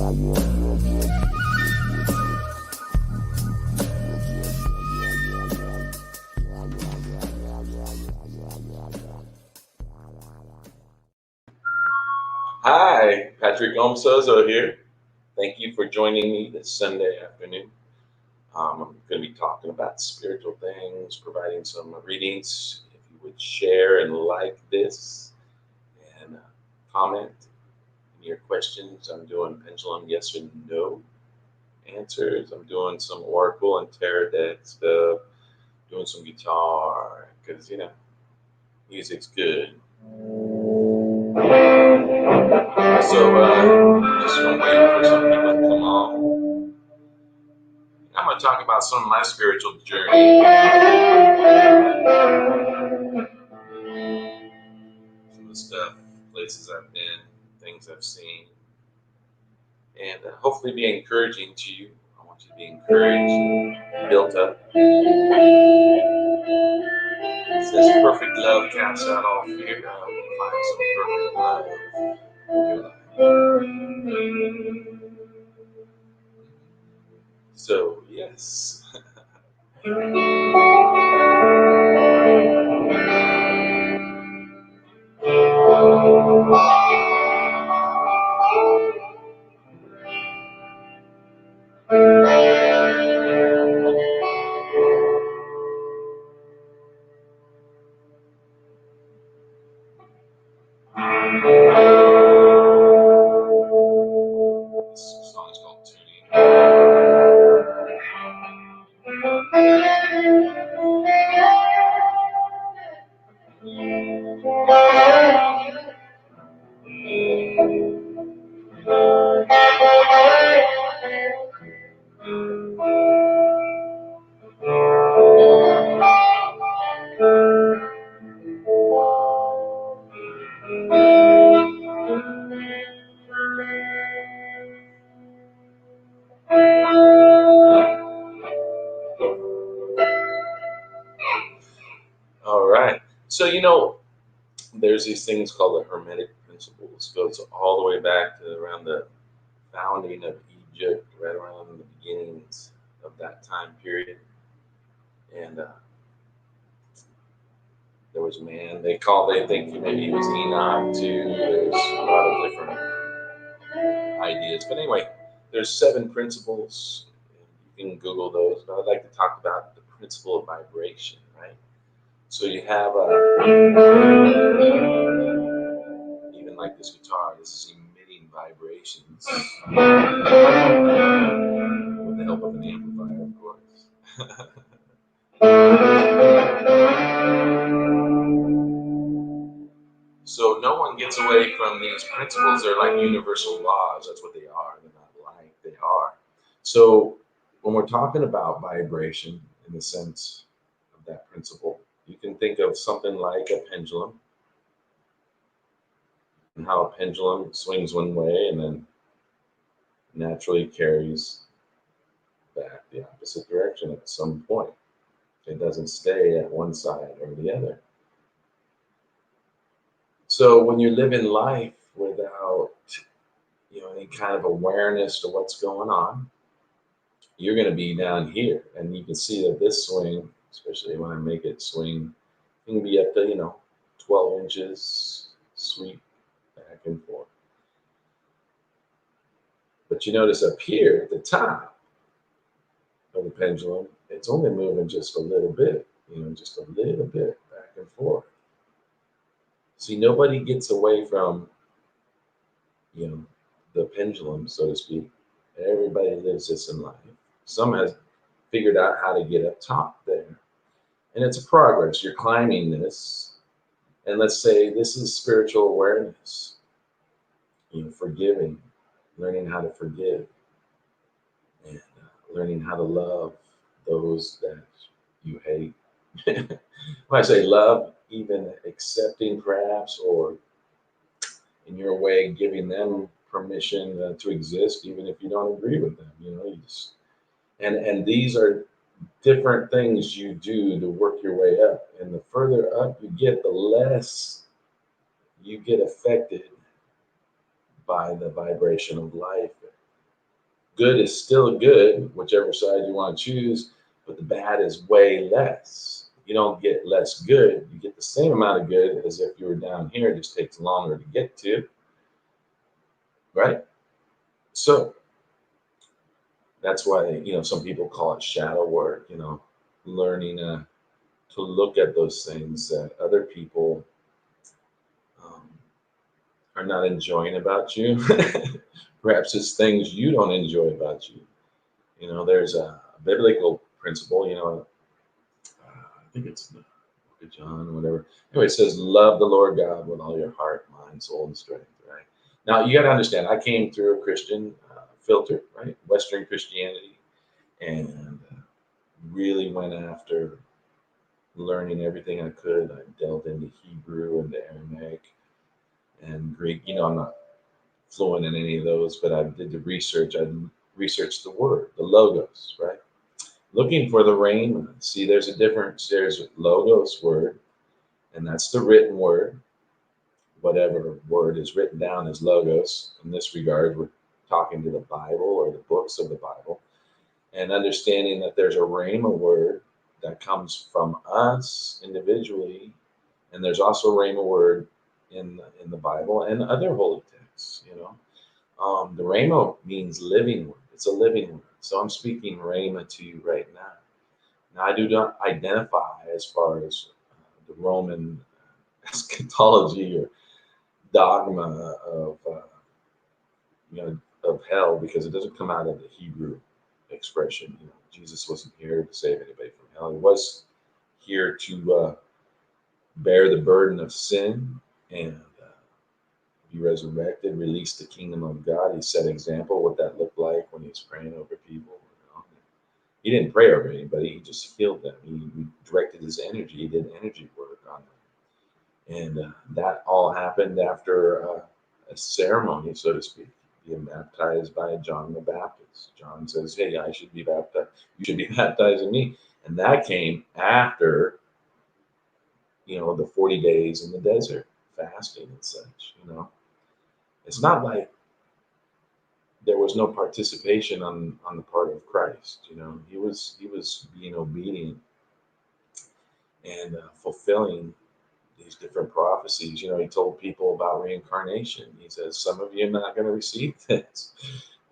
Hi, Patrick Omsozo here. Thank you for joining me this Sunday afternoon. I'm going to be talking about spiritual things, providing some readings. If you would share and like this and comment your questions. I'm doing pendulum yes or no answers. I'm doing some oracle and tarot deck stuff, doing some guitar because, music's good. So just gonna wait for some people to come on. I'm gonna talk about some of my spiritual journey, some of the stuff, places I've been, things I've seen, and hopefully be encouraging to you. I want you to be encouraged, built up. It says perfect love casts out all fear. I hope you find some perfect love in your life. So yes. This song is called Tuning. All right. So there's these things called the Hermetic principles. It goes all the way back to around the founding of Egypt, right around the beginnings of that time period. And there was a man. They think maybe he was Enoch too. There's a lot of different ideas. But anyway, there's 7 principles. You can Google those. But I'd like to talk about the principle of vibration, right? So you have even like this guitar, this is emitting vibrations with the help of an amplifier, of course. So no one gets away from these principles. They're like universal laws. That's what they are. They're not like, they are. So when we're talking about vibration in the sense of that principle, you can think of something like a pendulum and how a pendulum swings one way and then naturally carries back the opposite direction at some point. It doesn't stay at one side or the other. So when you live in life without any kind of awareness to what's going on, you're going to be down here. And you can see that this swing, especially when I make it swing, can be up to 12 inches, sweep back and forth. But you notice up here at the top of the pendulum, it's only moving just a little bit, just a little bit back and forth. See, nobody gets away from, the pendulum, so to speak. Everybody lives this in life. Some has figured out how to get up top there. And it's a progress. You're climbing this. And let's say this is spiritual awareness, forgiving, learning how to forgive, and learning how to love those that you hate. When I say love, even accepting perhaps, or in your way, giving them permission to exist, even if you don't agree with them. And these are different things you do to work your way up. And the further up you get, the less you get affected by the vibration of life. Good is still good, whichever side you want to choose, but the bad is way less. You don't get less good, you get the same amount of good as if you were down here. It just takes longer to get to, right? So that's why, some people call it shadow work, learning to look at those things that other people um, are not enjoying about you. Perhaps it's things you don't enjoy about you. There's a biblical principle, I think it's the book of John or whatever. Anyway, it says, love the Lord God with all your heart, mind, soul, and strength, right? Now, you got to understand, I came through a Christian filter, right? Western Christianity, and really went after learning everything I could. I delved into Hebrew and the Aramaic and Greek. I'm not fluent in any of those, but I did the research. I researched the word, the logos, right? Looking for the rhema. See, there's a difference. There's logos word, and that's the written word. Whatever word is written down as logos. In this regard, we're talking to the Bible or the books of the Bible, and understanding that there's a rhema word that comes from us individually, and there's also a rhema word in the Bible and other holy texts. The rhema means living word. It's a living word. So I'm speaking rhema to you right now. Now, I do not identify as far as the Roman eschatology or dogma of hell, because it doesn't come out of the Hebrew expression. Jesus wasn't here to save anybody from hell. He was here to bear the burden of sin and be resurrected, release the kingdom of God. He set example what that looked like when he was praying over people. He didn't pray over anybody. He just healed them. He directed his energy. He did energy work on them. And that all happened after a ceremony, so to speak, being baptized by John the Baptist. John says, hey, I should be baptized. You should be baptizing me. And that came after, the 40 days in the desert, fasting and such. It's not like there was no participation on the part of Christ. He was being obedient and fulfilling these different prophecies. He told people about reincarnation. He says, some of you are not going to receive this.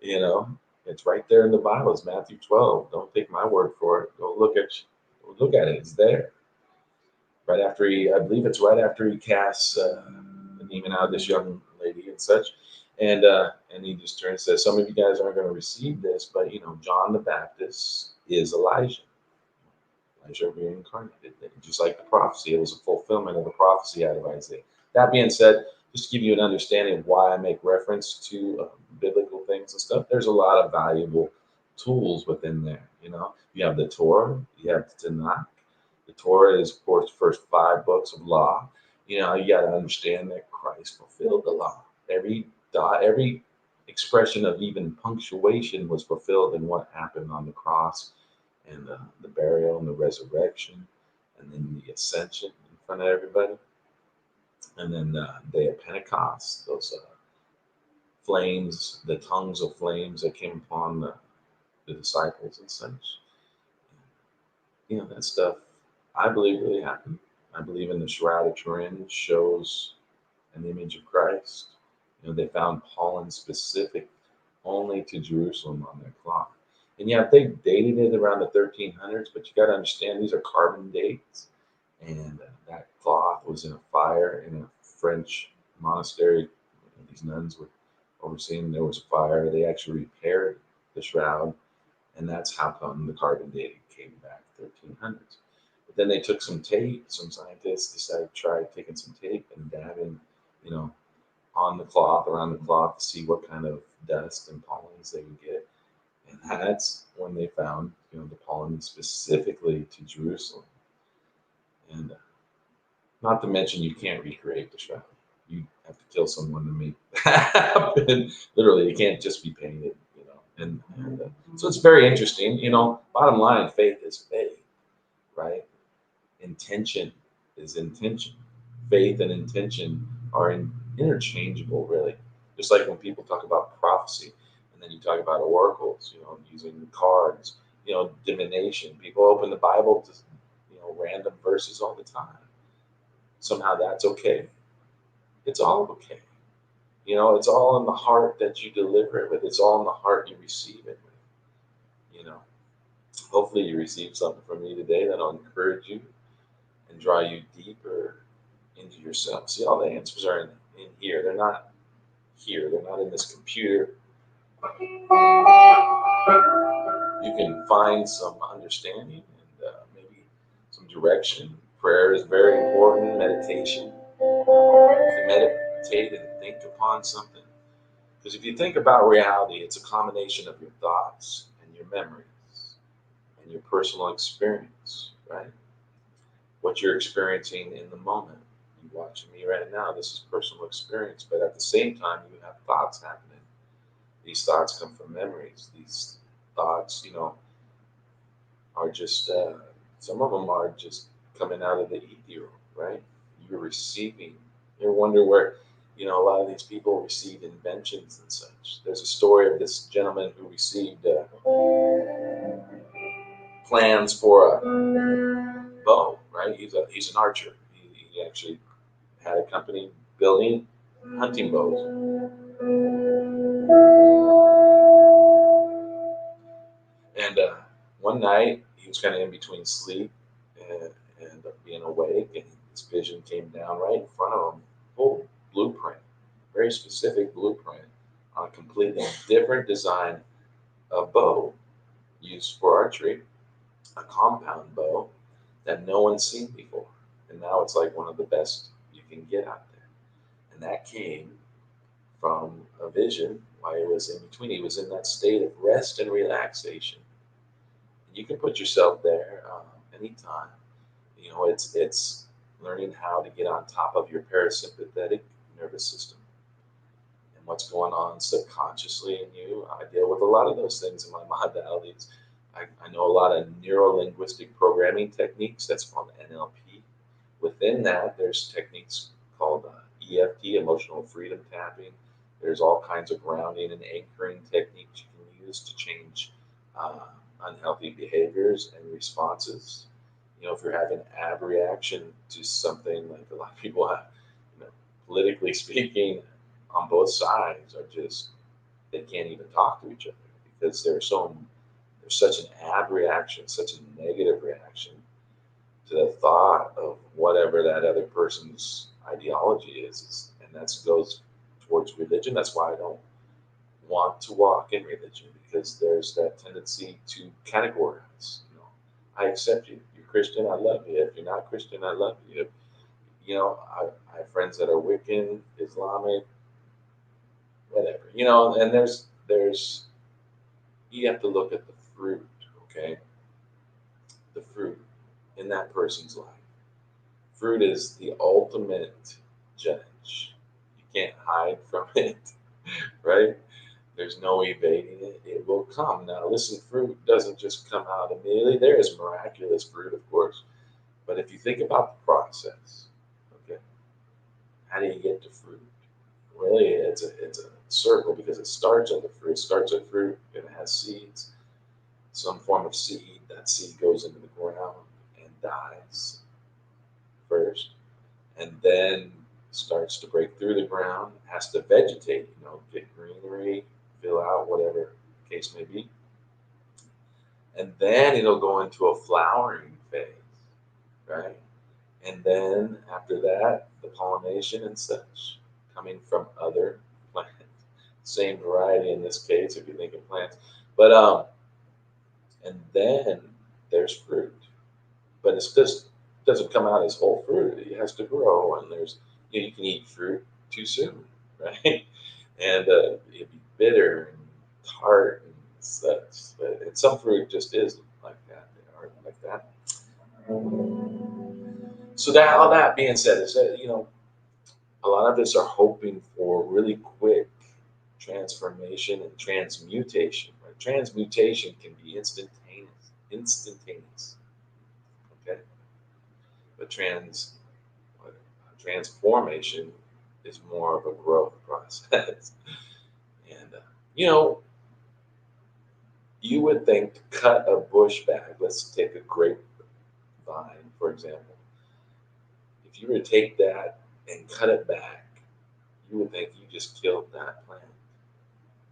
you know it's right there in the Bible. It's Matthew 12. Don't take my word for it. Go look at it. It's there. Right after I believe it's right after he casts the demon out of this young lady and such. And he just turns and says, some of you guys aren't going to receive this, but John the Baptist is Elijah. Elijah reincarnated, just like the prophecy. It was a fulfillment of the prophecy out of Isaiah. That being said, just to give you an understanding of why I make reference to biblical things and stuff, there's a lot of valuable tools within there. You have the Torah, you have the Tanakh. The Torah is, of course, the first 5 books of law. You got to understand that Christ fulfilled the law. Every dot, every expression of even punctuation was fulfilled in what happened on the cross, and the burial and the resurrection, and then the ascension in front of everybody, and then the day of Pentecost, those flames, the tongues of flames that came upon the disciples and such. That stuff I believe really happened. I believe in the Shroud of Turin shows an image of Christ. They found pollen specific only to Jerusalem on their cloth. And yeah, they dated it around the 1300s, but you got to understand these are carbon dates. And that cloth was in a fire in a French monastery. These nuns were overseeing. There was a fire. They actually repaired the shroud, and that's how come the carbon dating came back 1300s. But then they took some tape. Some scientists decided to try taking some tape and dabbing, you know, on the cloth, around the cloth, to see what kind of dust and pollens they would get. And that's when they found, the pollen specifically to Jerusalem. And not to mention, you can't recreate the shroud. You have to kill someone to make that happen. Literally, it can't just be painted. And so it's very interesting. Bottom line, faith is faith, right? Intention is intention. Faith and intention are interchangeable, really. Just like when people talk about prophecy, And then you talk about oracles, using cards, divination. People open the Bible to, random verses all the time. Somehow that's okay. It's all okay. It's all in the heart that you deliver it with. It's all in the heart you receive it with. You know, Hopefully you receive something from me today that'll encourage you and draw you deeper into yourself. See, all the answers are in here. They're not here. They're not in this computer. You can find some understanding and maybe some direction. Prayer is very important. Meditation. To meditate and think upon something. Because if you think about reality, it's a combination of your thoughts and your memories and your personal experience, right? What you're experiencing in the moment. You watching me right now, this is personal experience, but at the same time, you have thoughts happening. These thoughts come from memories. These thoughts, are just some of them are just coming out of the ether, right? You're receiving. You ever wonder where, a lot of these people receive inventions and such. There's a story of this gentleman who received plans for a bow, right? He's an archer. He actually had a company building hunting bows. And one night, he was kind of in between sleep and being awake, and this vision came down right in front of him. Full blueprint, very specific blueprint on a completely different design of bow used for archery, a compound bow that no one's seen before. And now it's like one of the best you can get out there. And that came from a vision while he was in between. He was in that state of rest and relaxation. And you can put yourself there anytime. It's learning how to get on top of your parasympathetic nervous system and what's going on subconsciously in you. I deal with a lot of those things in my modalities. I know a lot of neuro linguistic programming techniques. That's called NLP. Within that, there's techniques called EFT, emotional freedom tapping. There's all kinds of grounding and anchoring techniques you can use to change uh, unhealthy behaviors and responses. If you're having ab reaction to something, like a lot of people have, politically speaking, on both sides are just, they can't even talk to each other because there's such an ab reaction, such a negative reaction to the thought of whatever that other person's ideology is, and that goes towards religion. That's why I don't want to walk in religion, because there's that tendency to categorize. I accept you. You're Christian, I love you. If you're not Christian, I love you. I have friends that are Wiccan, Islamic, whatever. And there's you have to look at the fruit, okay? The fruit in that person's life. Fruit is the ultimate judge. You can't hide from it, right? There's no evading it. It will come. Now, listen, fruit doesn't just come out immediately. There is miraculous fruit, of course. But if you think about the process, okay, how do you get to fruit? Really, it's a circle, because it starts at the fruit. It starts at fruit, and it has seeds, some form of seed. That seed goes into the ground and dies first, and then starts to break through the ground, has to vegetate, get greenery, fill out, whatever the case may be. And then it'll go into a flowering phase, right? And then after that, the pollination and such coming from other plants. Same variety in this case, if you think of plants. But and then there's fruit. But it's just doesn't come out as whole fruit. It has to grow, and there's you can eat fruit too soon, right? And it'd be bitter and tart and such. And some fruit just is like that. They are like that. So that all that being said, is that a lot of us are hoping for really quick transformation and transmutation. Right? Transmutation can be instantaneous. Okay, but transformation is more of a growth process. And you know, You would think to cut a bush back, let's take a grapevine, for example. If you were to take that and cut it back, you would think you just killed that plant.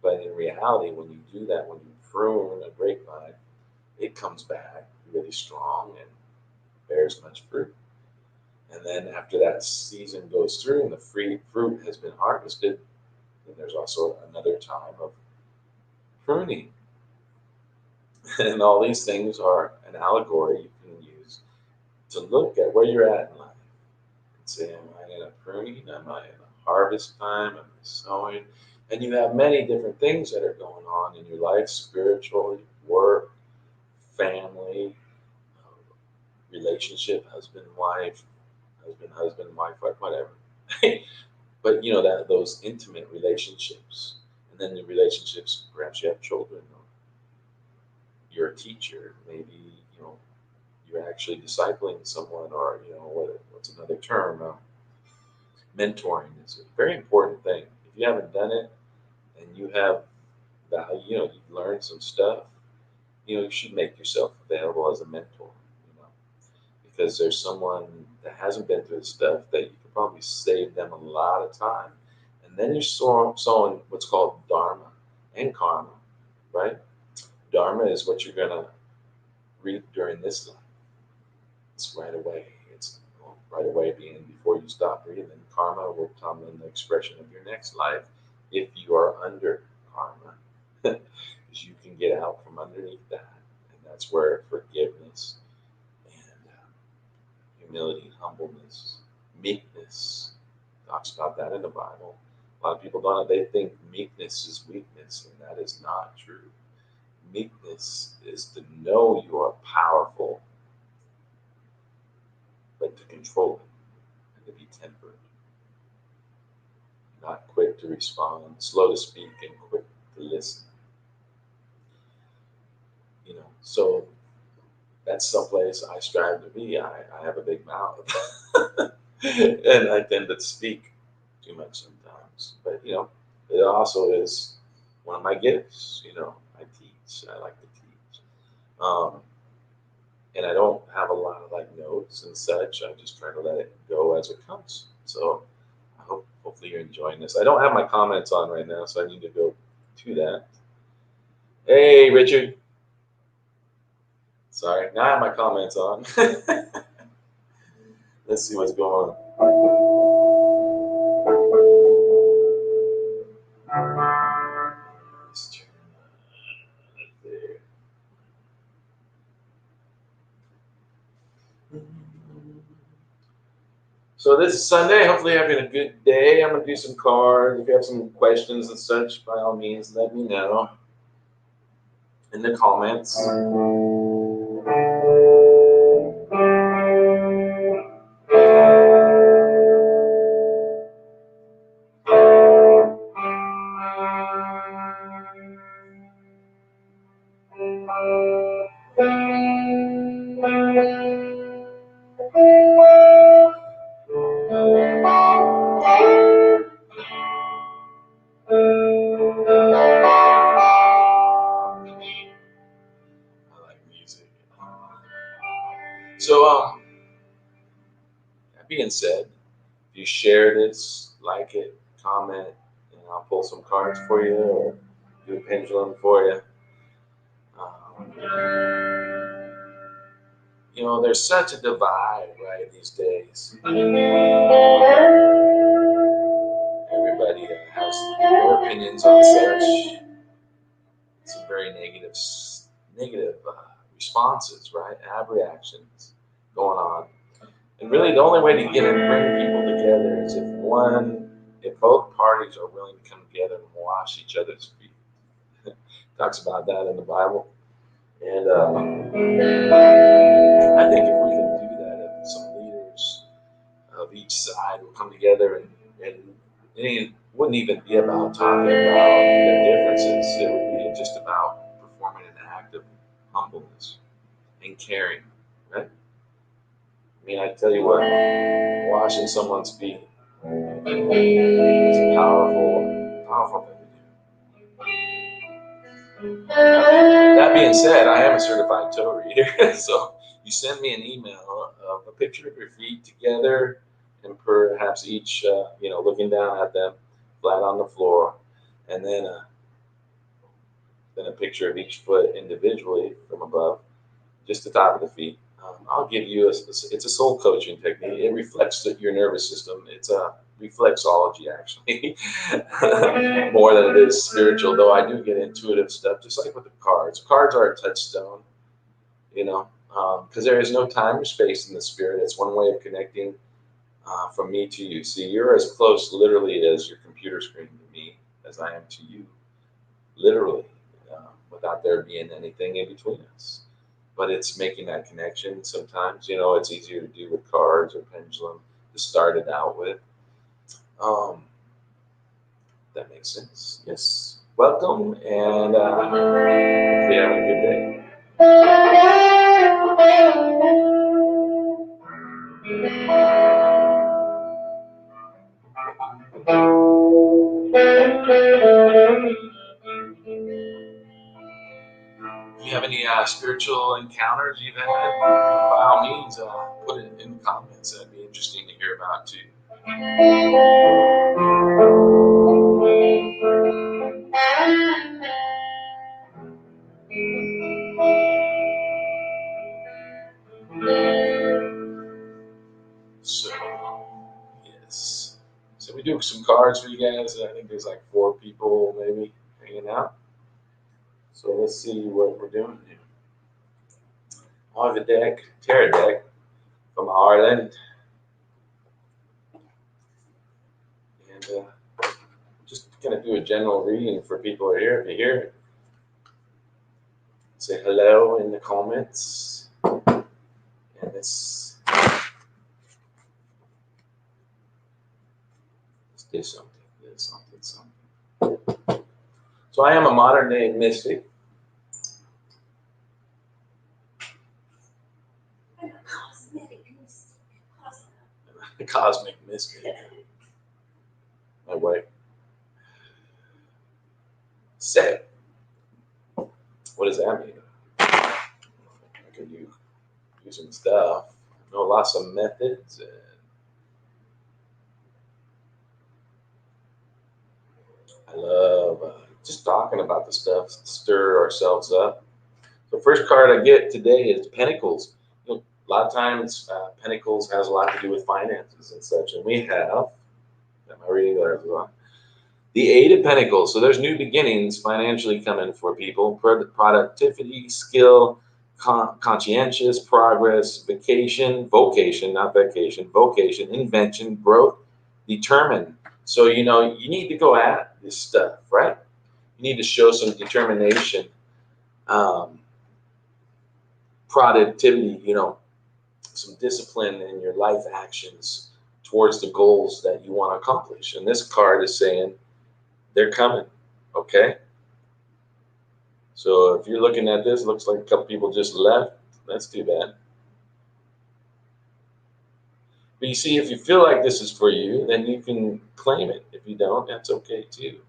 But in reality, when you do that, when you prune a grapevine, it comes back really strong and bears much fruit. And then after that season goes through and the fruit has been harvested, then there's also another time of pruning. And all these things are an allegory you can use to look at where you're at in life and say, am I in a pruning? Am I in a harvest time? Am I sowing? And you have many different things that are going on in your life, spiritually, work, family, relationship, husband, wife, whatever. But that those intimate relationships, and then the relationships, perhaps you have children, or you're a teacher, maybe you're actually discipling someone, or what's another term? Mentoring is a very important thing. If you haven't done it and you have value, you've learned some stuff, you should make yourself available as a mentor. You know, because there's someone that hasn't been through the stuff that you could probably save them a lot of time. And then you're sowing what's called dharma and karma, right? Dharma is what you're going to reap during this life. It's right away. It's right away being before you stop breathing. Karma will come in the expression of your next life if you are under karma, because you can get out from underneath that. And that's where forgiveness and humility, humbleness, meekness talks about that in the Bible. A lot of people don't. They think meekness is weakness, and that is not true. Meekness is to know you are powerful, but to control it and to be tempered, not quick to respond, slow to speak, and quick to listen. So that's someplace I strive to be. I have a big mouth, and I tend to speak too much sometimes. But it also is one of my gifts. I teach. I like to teach. And I don't have a lot of notes and such. I just try to let it go as it comes. So hopefully you're enjoying this. I don't have my comments on right now, so I need to go to that. Hey, Richard. Sorry, now I have my comments on. Let's see what's going on. Let's turn that there. So this is Sunday. Hopefully you're having a good day. I'm going to do some cards. If you have some questions and such, by all means, let me know in the comments. So, that being said, if you share this, like it, comment, and I'll pull some cards for you or do a pendulum for you. There's such a divide, right, these days. Everybody has their opinions on such. Some very negative responses, right? Reactions going on. And really, the only way to get and bring people together is if both parties are willing to come together and wash each other's feet. Talks about that in the Bible. And I think if we can do that, if some leaders of each side will come together and it wouldn't even be about talking about their differences. It would be just about performing an act of humbleness and caring, right? I mean, I tell you what, washing someone's feet is a powerful thing to do. That being said, I am a certified toe reader, so you send me an email of a picture of your feet together, and perhaps each, looking down at them, flat on the floor, and then a picture of each foot individually from above, just the top of the feet. I'll give you it's a soul coaching technique. It reflects your nervous system. It's a reflexology, actually, more than it is spiritual. Though I do get intuitive stuff, just like with the cards. Cards are a touchstone, because there is no time or space in the spirit. It's one way of connecting from me to you. See, you're as close, literally, as your computer screen to me as I am to you, literally, without there being anything in between us. But it's making that connection. Sometimes, it's easier to do with cards or pendulum to start it out with. That makes sense. Yes. Welcome, and hopefully having a good day. If you have any spiritual encounters you've had, by all means, put it in the comments. That'd be interesting to hear about too. So, yes. So we do some cards for you guys. I think there's like 4 people maybe hanging out. So let's see what we're doing here. I have a deck, tarot deck from Ireland. And just going to do a general reading for people who are here. If you hear it, say hello in the comments. And let's do something. So I am a modern day mystic. A cosmic mystic. My wife said, what does that mean? I could use some stuff. I know lots of methods. And I love just talking about the stuff to stir ourselves up. The first card I get today is Pentacles. A lot of times, Pentacles has a lot to do with finances and such. And we have, am I reading there as well? The 8 of Pentacles. So there's new beginnings financially coming for people. Productivity, skill, conscientious, progress, vocation, invention, growth, determined. So, you need to go at this stuff, right? You need to show some determination, productivity, some discipline in your life actions towards the goals that you want to accomplish. And this card is saying they're coming, okay? So if you're looking at this, looks like a couple people just left. That's too bad. But you see, if you feel like this is for you, then you can claim it. If you don't, that's okay too.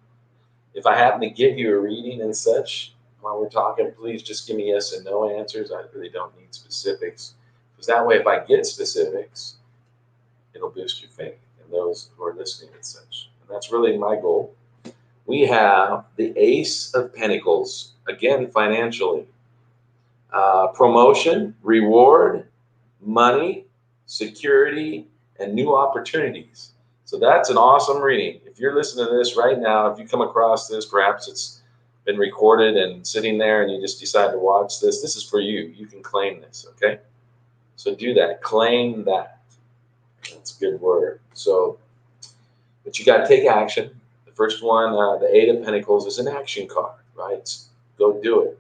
If I happen to give you a reading and such while we're talking, please just give me yes and no answers. I really don't need specifics. Because that way, if I get specifics, it'll boost your faith in those who are listening and such. And that's really my goal. We have the Ace of Pentacles, again, financially. Promotion, reward, money, security, and new opportunities. So that's an awesome reading. If you're listening to this right now, if you come across this, perhaps it's been recorded and sitting there and you just decide to watch this, this is for you. You can claim this, okay? So do that. Claim that. That's a good word. So, but you got to take action. The first one, the 8 of Pentacles, is an action card, right? Go do it.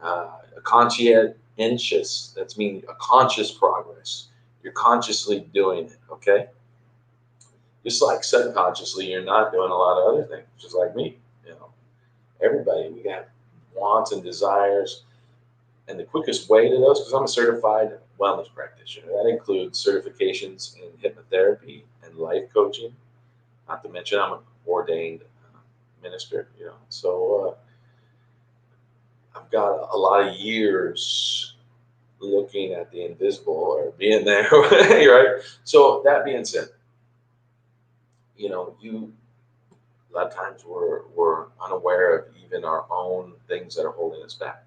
A conscientious, that's meaning a conscious progress. You're consciously doing it, okay? Just like subconsciously, you're not doing a lot of other things, just like me. Everybody, we got wants and desires. And the quickest way to those, because I'm a certified wellness practitioner, that includes certifications in hypnotherapy and life coaching. Not to mention, I'm an ordained minister, So I've got a lot of years looking at the invisible or being there, right? So that being said, you a lot of times we're unaware of even our own things that are holding us back.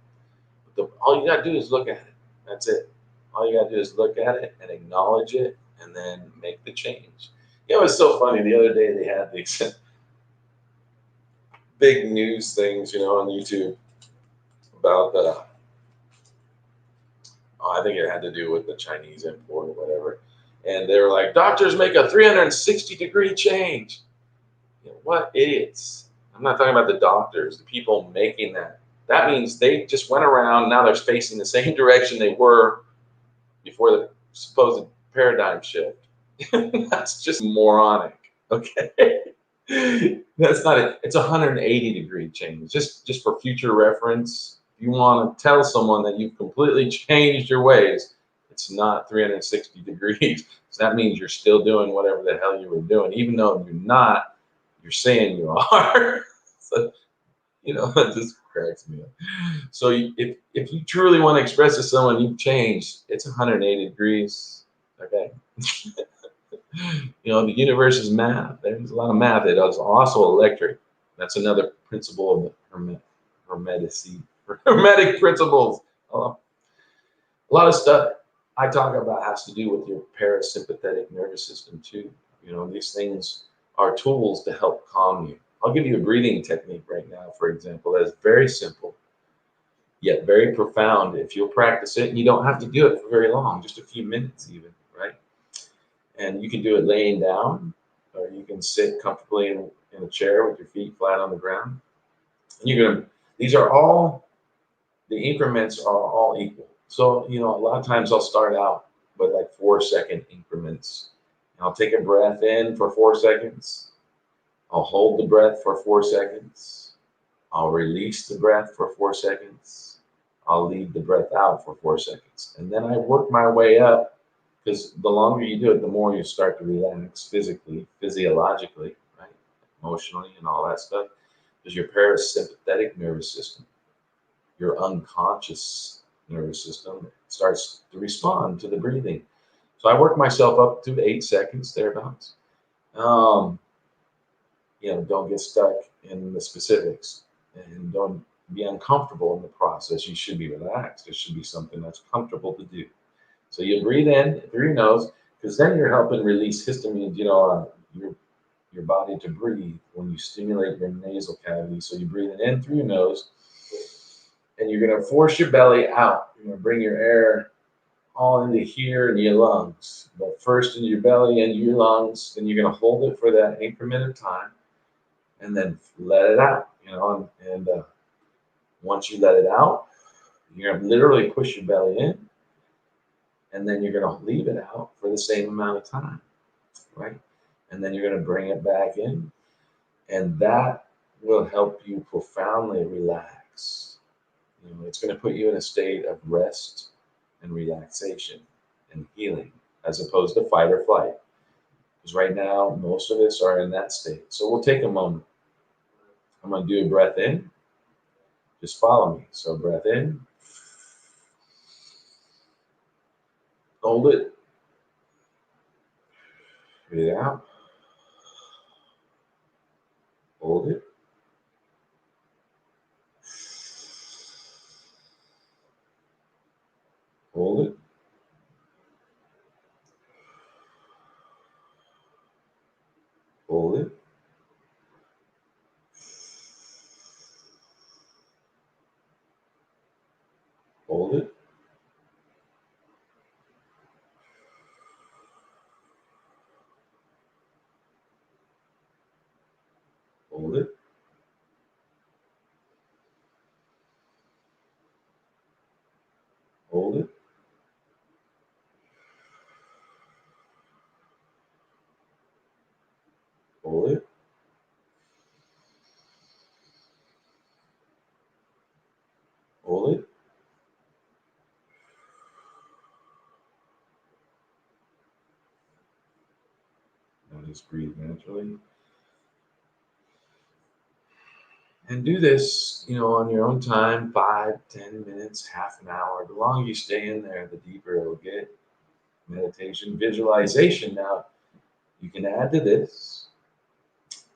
All you gotta do is look at it. That's it. All you gotta do is look at it and acknowledge it, and then make the change. It was so funny. The other day they had these big news things, on YouTube about the. Oh, I think it had to do with the Chinese import or whatever. And they were like, doctors make a 360-degree change. What idiots. I'm not talking about the doctors, the people making that. That means they just went around, now they're facing the same direction they were before the supposed paradigm shift. That's just moronic. Okay. That's not it. It's a 180-degree change. Just for future reference, if you want to tell someone that you've completely changed your ways, it's not 360 degrees. So that means you're still doing whatever the hell you were doing, even though you're not. You're saying you are. So, that just cracks me up. So if you truly want to express to someone you've changed, it's 180 degrees. Okay. The universe is math. There's a lot of math. It is also electric. That's another principle of the hermetic principles. A lot of stuff I talk about has to do with your parasympathetic nervous system too. These things are tools to help calm you. I'll give you a breathing technique right now, for example, that is very simple, yet very profound if you'll practice it. And you don't have to do it for very long, just a few minutes even, right? And you can do it laying down, or you can sit comfortably in a chair with your feet flat on the ground. And these are all, the increments are all equal. So, a lot of times I'll start out with like 4-second increments. And I'll take a breath in for 4 seconds. I'll hold the breath for 4 seconds. I'll release the breath for 4 seconds. I'll leave the breath out for 4 seconds. And then I work my way up, because the longer you do it, the more you start to relax physically, physiologically, right? Emotionally and all that stuff. Because your parasympathetic nervous system, your unconscious nervous system, starts to respond to the breathing. So I work myself up to 8 seconds, thereabouts. Don't get stuck in the specifics, and don't be uncomfortable in the process. You should be relaxed. It should be something that's comfortable to do. So you breathe in through your nose, because then you're helping release histamine, your body to breathe when you stimulate your nasal cavity. So you're breathing in through your nose, and you're going to force your belly out. You're going to bring your air all into here in your lungs. But first into your belly and your lungs, then you're going to hold it for that increment of time, and then let it out. And once you let it out, you're going to literally push your belly in, and then you're going to leave it out for the same amount of time, right? And then you're going to bring it back in, and that will help you profoundly relax. It's going to put you in a state of rest and relaxation and healing, as opposed to fight or flight. Because right now, most of us are in that state. So we'll take a moment. I'm going to do a breath in. Just follow me. So breath in. Hold it. Breathe out. Hold it. Hold it. Hold it. Hold it. Hold it. Hold it. Hold it. Hold it. Now just breathe naturally. And do this, on your own time, 5, 10 minutes, half an hour. The longer you stay in there, the deeper it'll get. Meditation, visualization. Now, you can add to this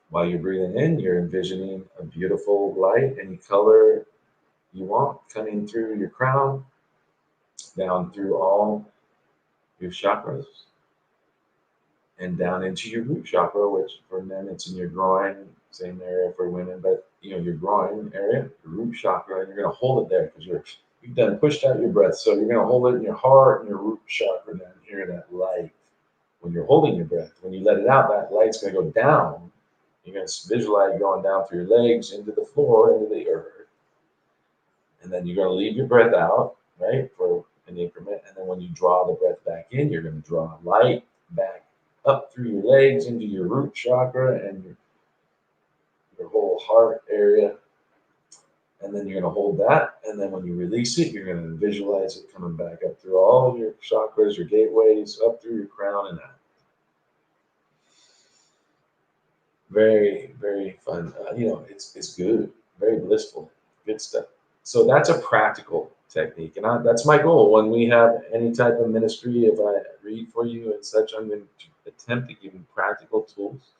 while you're breathing in, you're envisioning a beautiful light, any color you want, coming through your crown, down through all your chakras, and down into your root chakra, which for men it's in your groin, same area for women, but your groin area, your root chakra, and you're going to hold it there because you've done pushed out your breath, so you're going to hold it in your heart and your root chakra down here, that light. When you're holding your breath, when you let it out, that light's going to go down. You're going to visualize going down through your legs into the floor, into the earth, and then you're going to leave your breath out, right, for an increment, and then when you draw the breath back in, you're going to draw light back up through your legs into your root chakra and your whole heart area. And then you're going to hold that. And then when you release it, you're going to visualize it coming back up through all of your chakras, your gateways, up through your crown and out. Very, very fun. It's good, very blissful, good stuff. So that's a practical technique. And that's my goal. When we have any type of ministry, if I read for you and such, I'm going to attempt to give you practical tools,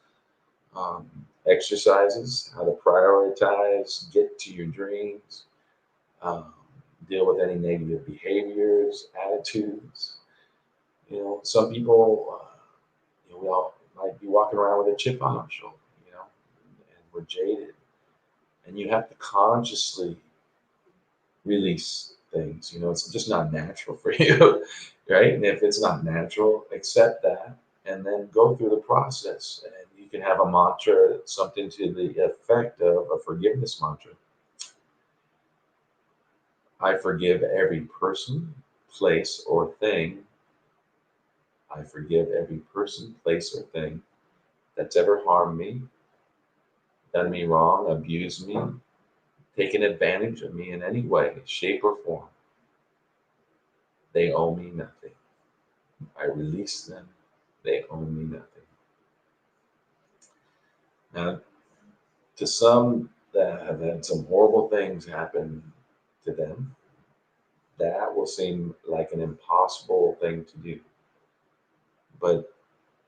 um, exercises, how to prioritize, get to your dreams, um, deal with any negative behaviors, attitudes. Some people, we all might be walking around with a chip on our shoulder, and we're jaded. And you have to consciously release things. It's just not natural for you, right? And if it's not natural, accept that and then go through the process. And you can have a mantra, something to the effect of a forgiveness mantra. I forgive every person, place, or thing. I forgive every person, place, or thing that's ever harmed me, done me wrong, abused me, taken advantage of me in any way, shape, or form. They owe me nothing. I release them. They owe me nothing. Now, to some that have had some horrible things happen to them, that will seem like an impossible thing to do. But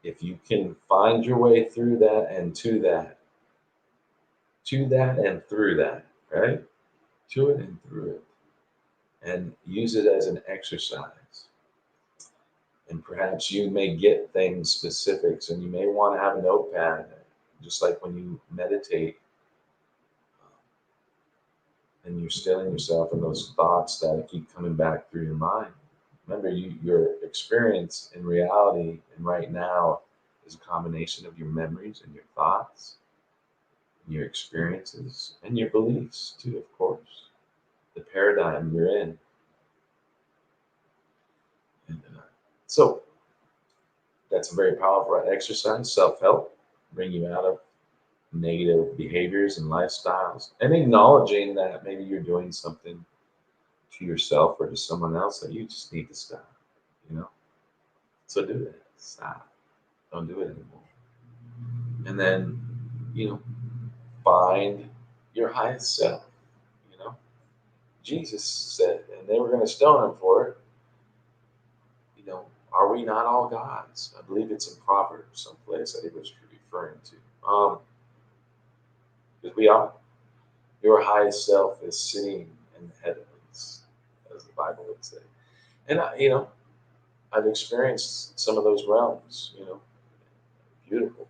if you can find your way through that and to that and through that, right? To it and through it, and use it as an exercise. And perhaps you may get things specifics, and you may want to have a notepad, just like when you meditate and you're stilling yourself and those thoughts that keep coming back through your mind. Remember, your experience in reality and right now is a combination of your memories and your thoughts, and your experiences, and your beliefs, too, of course. The paradigm you're in. And, so that's a very powerful exercise, self-help, bring you out of negative behaviors and lifestyles, and acknowledging that maybe you're doing something to yourself or to someone else that you just need to stop, you know? So do it. Stop. Don't do it anymore. And then, you know, find your highest self, you know? Jesus said, and they were going to stone him for it, you know, are we not all gods? I believe it's in Proverbs someplace that he was referring to. Because we are. Your highest self is sitting in the heavens, as the Bible would say. And I've experienced some of those realms. Beautiful.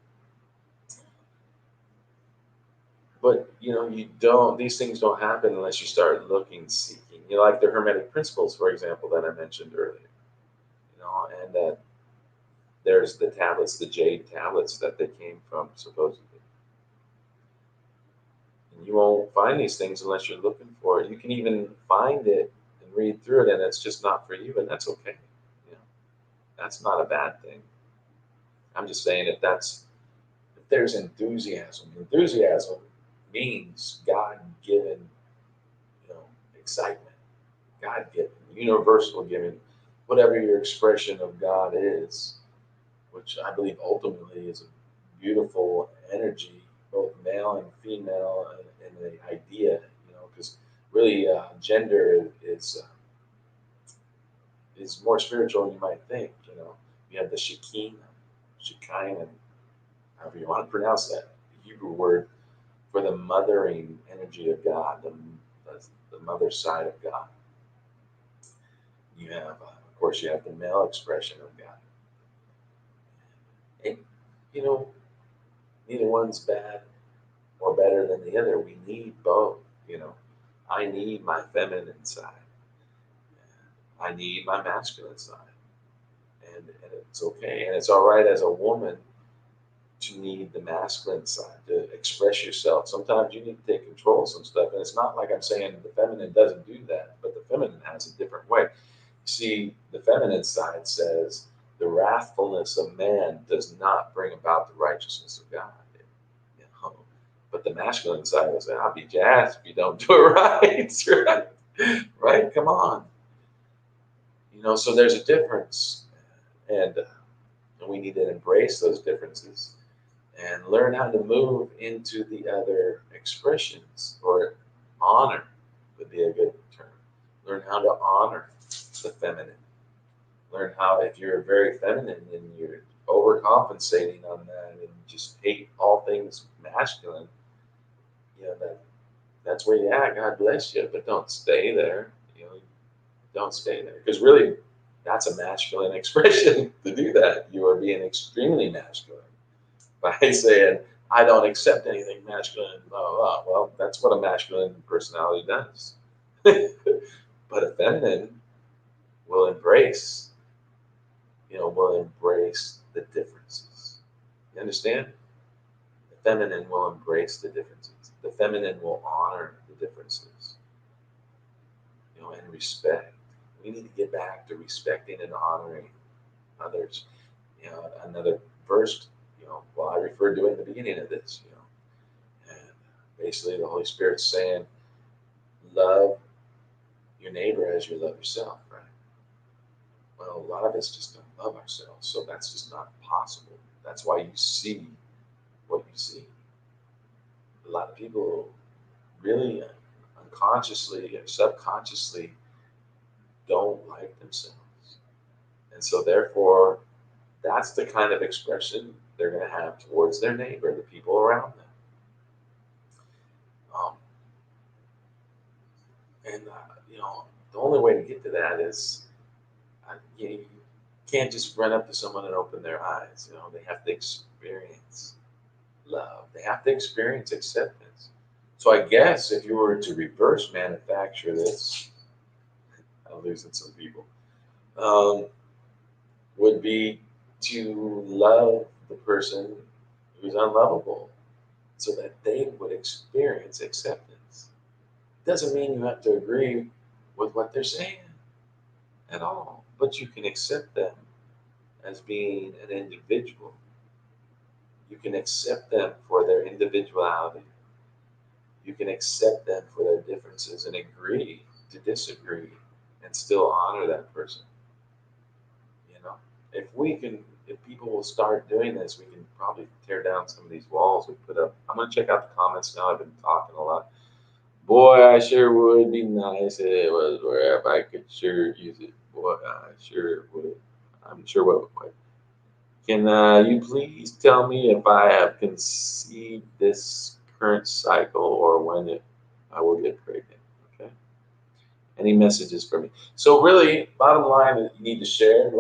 But you don't. These things don't happen unless you start looking, seeking. Like the Hermetic principles, for example, that I mentioned earlier. And that there's the tablets, the jade tablets that they came from, supposedly. And you won't find these things unless you're looking for it. You can even find it and read through it, and it's just not for you, and that's okay. You know, that's not a bad thing. I'm just saying if there's enthusiasm. Enthusiasm means God-given, excitement, God-given, universal given, whatever your expression of God is, which I believe ultimately is a beautiful energy, both male and female, and the idea, because really gender is more spiritual than you might think. You have the Shekinah, however you want to pronounce that, the Hebrew word for the mothering energy of God, the mother side of God. You have, of course, you have the male expression of God. And, you know, neither one's bad or better than the other. We need both. I need my feminine side. I need my masculine side. And it's okay. And it's all right as a woman to need the masculine side to express yourself. Sometimes you need to take control of some stuff. And it's not like I'm saying the feminine doesn't do that, but the feminine has a different way. See, the feminine side says the wrathfulness of man does not bring about the righteousness of God. You know? But the masculine side will say, I'll be jazzed if you don't do it right. Right? Right? Come on. So there's a difference. And we need to embrace those differences and learn how to move into the other expressions, or honor would be a good term. Learn how to honor the feminine. Learn how, if you're very feminine and you're overcompensating on that and just hate all things masculine, that's where you're at. God bless you, but don't stay there. Don't stay there, because really, that's a masculine expression to do that. You are being extremely masculine by saying, I don't accept anything masculine, blah, blah, blah. Well, that's what a masculine personality does. But a feminine will embrace, the differences. You understand? The feminine will embrace the differences. The feminine will honor the differences, and respect. We need to get back to respecting and honoring others. Another verse, I referred to in the beginning of this, and basically the Holy Spirit's saying, love your neighbor as you love yourself, right? Well, a lot of us just don't love ourselves, so that's just not possible. That's why you see what you see. A lot of people really unconsciously or subconsciously don't like themselves. And so therefore, that's the kind of expression they're going to have towards their neighbor, the people around them. Um, and the only way to get to that is you can't just run up to someone and open their eyes. They have to experience love. They have to experience acceptance. So I guess if you were to reverse manufacture this, I'm losing some people, would be to love the person who's unlovable so that they would experience acceptance. It doesn't mean you have to agree with what they're saying at all, but you can accept them as being an individual. You can accept them for their individuality. You can accept them for their differences and agree to disagree and still honor that person. If people will start doing this, we can probably tear down some of these walls we put up. I'm going to check out the comments now. I've been talking a lot. Boy, I sure would be nice if it was where if I could sure use it. Boy, I sure would. I'm sure what. Can you please tell me if I have conceived this current cycle or when I will get pregnant? Okay. Any messages for me? So really, bottom line is you need to share,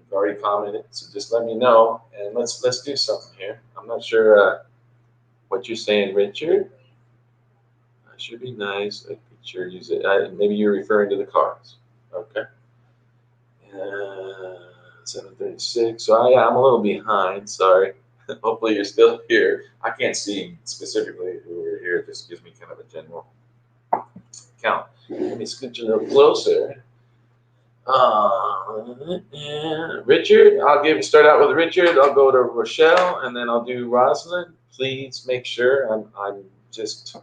You've already commented, so just let me know, and let's do something here. I'm not sure what you're saying, Richard. I should be nice. I could sure use it. Maybe you're referring to the cars. Okay. 7:36. So I'm a little behind. Sorry. Hopefully you're still here. I can't see specifically who are here. It just gives me kind of a general count. Let me scooch a little closer. Richard, start out with Richard. I'll go to Rochelle, and then I'll do Rosalind. Please make sure I'm just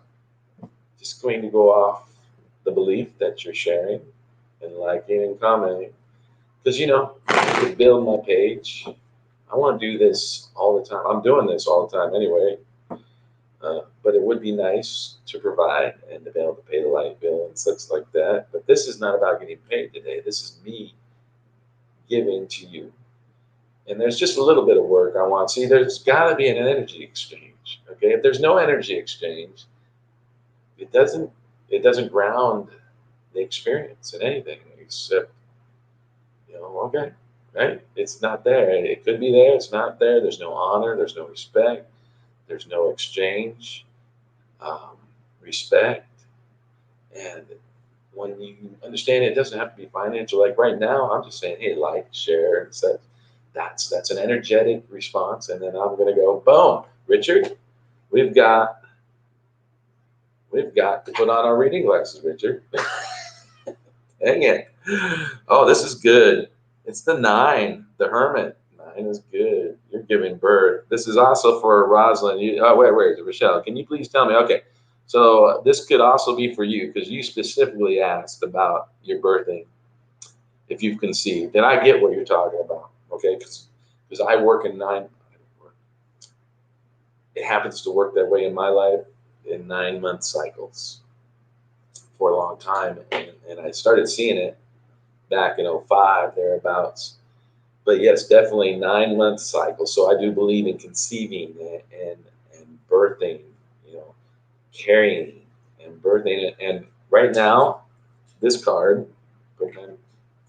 going to go off the belief that you're sharing and liking and commenting, because to build my page, I want to do this all the time. I'm doing this all the time anyway. But it would be nice to provide and to be able to pay the light bill and such like that. But this is not about getting paid today. This is me giving to you. And there's just a little bit of work I want. See, there's got to be an energy exchange. Okay, if there's no energy exchange, it doesn't ground the experience in anything except, okay, right? It's not there. It could be there. It's not there. There's no honor. There's no respect. There's no exchange, um, respect. And when you understand it doesn't have to be financial. Like right now, I'm just saying, hey, like, share, and such. That's an energetic response. And then I'm gonna go, boom, Richard, we've got to put on our reading glasses, Richard. Dang it. Oh, this is good. It's the 9, the Hermit. 9 is good. You're giving birth. This is also for Rosalind. Oh, wait, Rochelle. Can you please tell me? Okay. So this could also be for you because you specifically asked about your birthing, if you've conceived. And I get what you're talking about. Okay. Because I work in 9. It happens to work that way in my life in 9-month cycles for a long time. And I started seeing it back in '05 thereabouts. But yes, definitely 9-month cycle. So I do believe in conceiving and birthing, carrying and birthing. And right now, this card, put my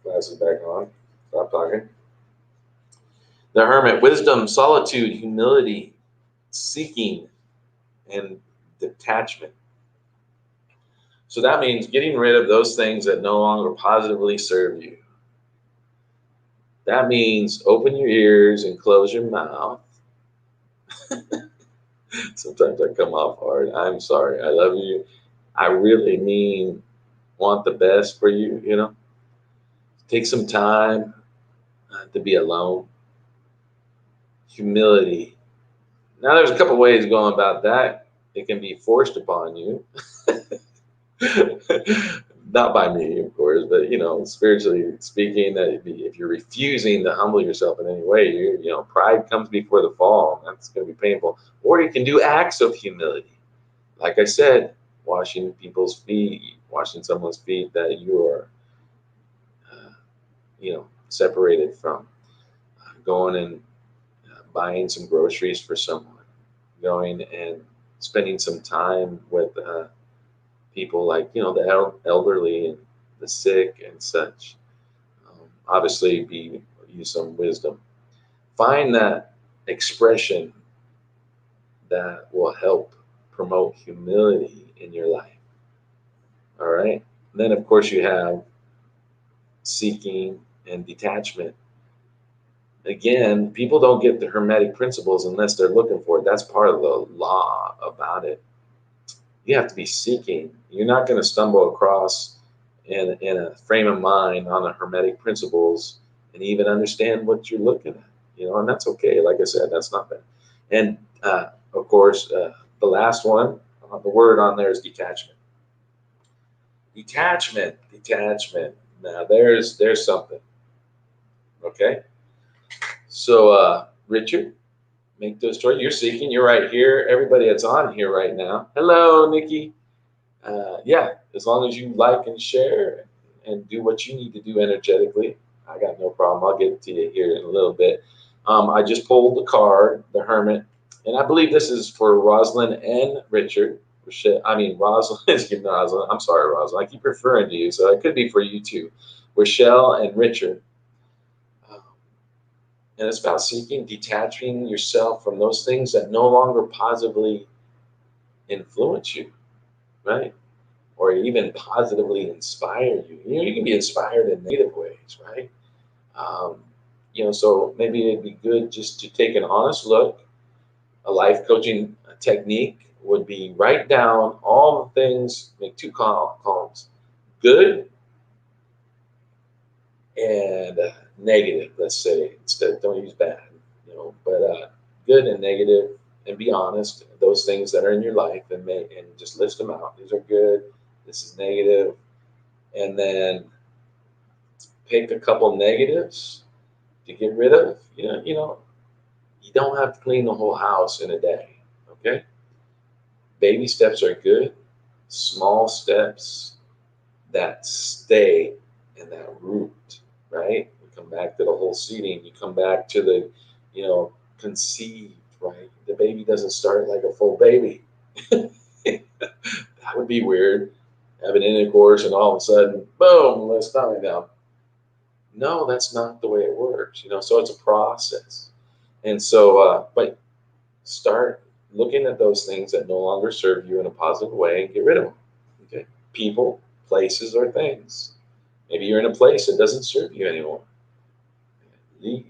glasses back on, stop talking. The Hermit, wisdom, solitude, humility, seeking, and detachment. So that means getting rid of those things that no longer positively serve you. That means open your ears and close your mouth. Sometimes I come off hard. I'm sorry. I love you. I really want the best for you, Take some time to be alone. Humility. Now, there's a couple ways going about that. It can be forced upon you. Not by me, of course, but spiritually speaking, that if you're refusing to humble yourself in any way, pride comes before the fall. That's going to be painful. Or you can do acts of humility, like I said, washing people's feet, washing someone's feet that you are, separated from, going and buying some groceries for someone, going and spending some time with people like the elderly and the sick and such. Obviously, use some wisdom. Find that expression that will help promote humility in your life. All right. Then, of course, you have seeking and detachment. Again, people don't get the Hermetic principles unless they're looking for it. That's part of the law about it. You have to be seeking. You're not going to stumble across in a frame of mind on the Hermetic principles and even understand what you're looking at, and that's okay. Like I said, that's not bad. And of course, the last one, the word on there is detachment. Detachment. Now there's something. Okay. So Richard, make those choices. You're seeking. You're right here. Everybody that's on here right now. Hello, Nikki. Yeah, as long as you like and share and do what you need to do energetically, I got no problem. I'll get to you here in a little bit. I just pulled the card, the Hermit, and I believe this is for Rosalind and Richard. Rosalind is Rosalind. I'm sorry, Rosalind. I keep referring to you, so it could be for you too. Rochelle and Richard. And it's about seeking, detaching yourself from those things that no longer positively influence you, right? Or even positively inspire you. You can be inspired in negative ways, right? So maybe it'd be good just to take an honest look. A life coaching technique would be write down all the things, make 2 columns, good and negative, let's say. Instead, don't use bad, but good and negative, and be honest. Those things that are in your life, and just list them out. These are good. This is negative, and then pick a couple negatives to get rid of. You don't have to clean the whole house in a day. Okay, Baby steps are good. Small steps that stay in that root, right? We come back to the whole seeding. You come back to the, conceived, right? The baby doesn't start like a full baby. That would be weird. Having intercourse and all of a sudden, boom, let's stomach down. No, that's not the way it works. So it's a process. And so, but start looking at those things that no longer serve you in a positive way and get rid of them. Okay. People, places, or things. Maybe you're in a place that doesn't serve you anymore. Leave.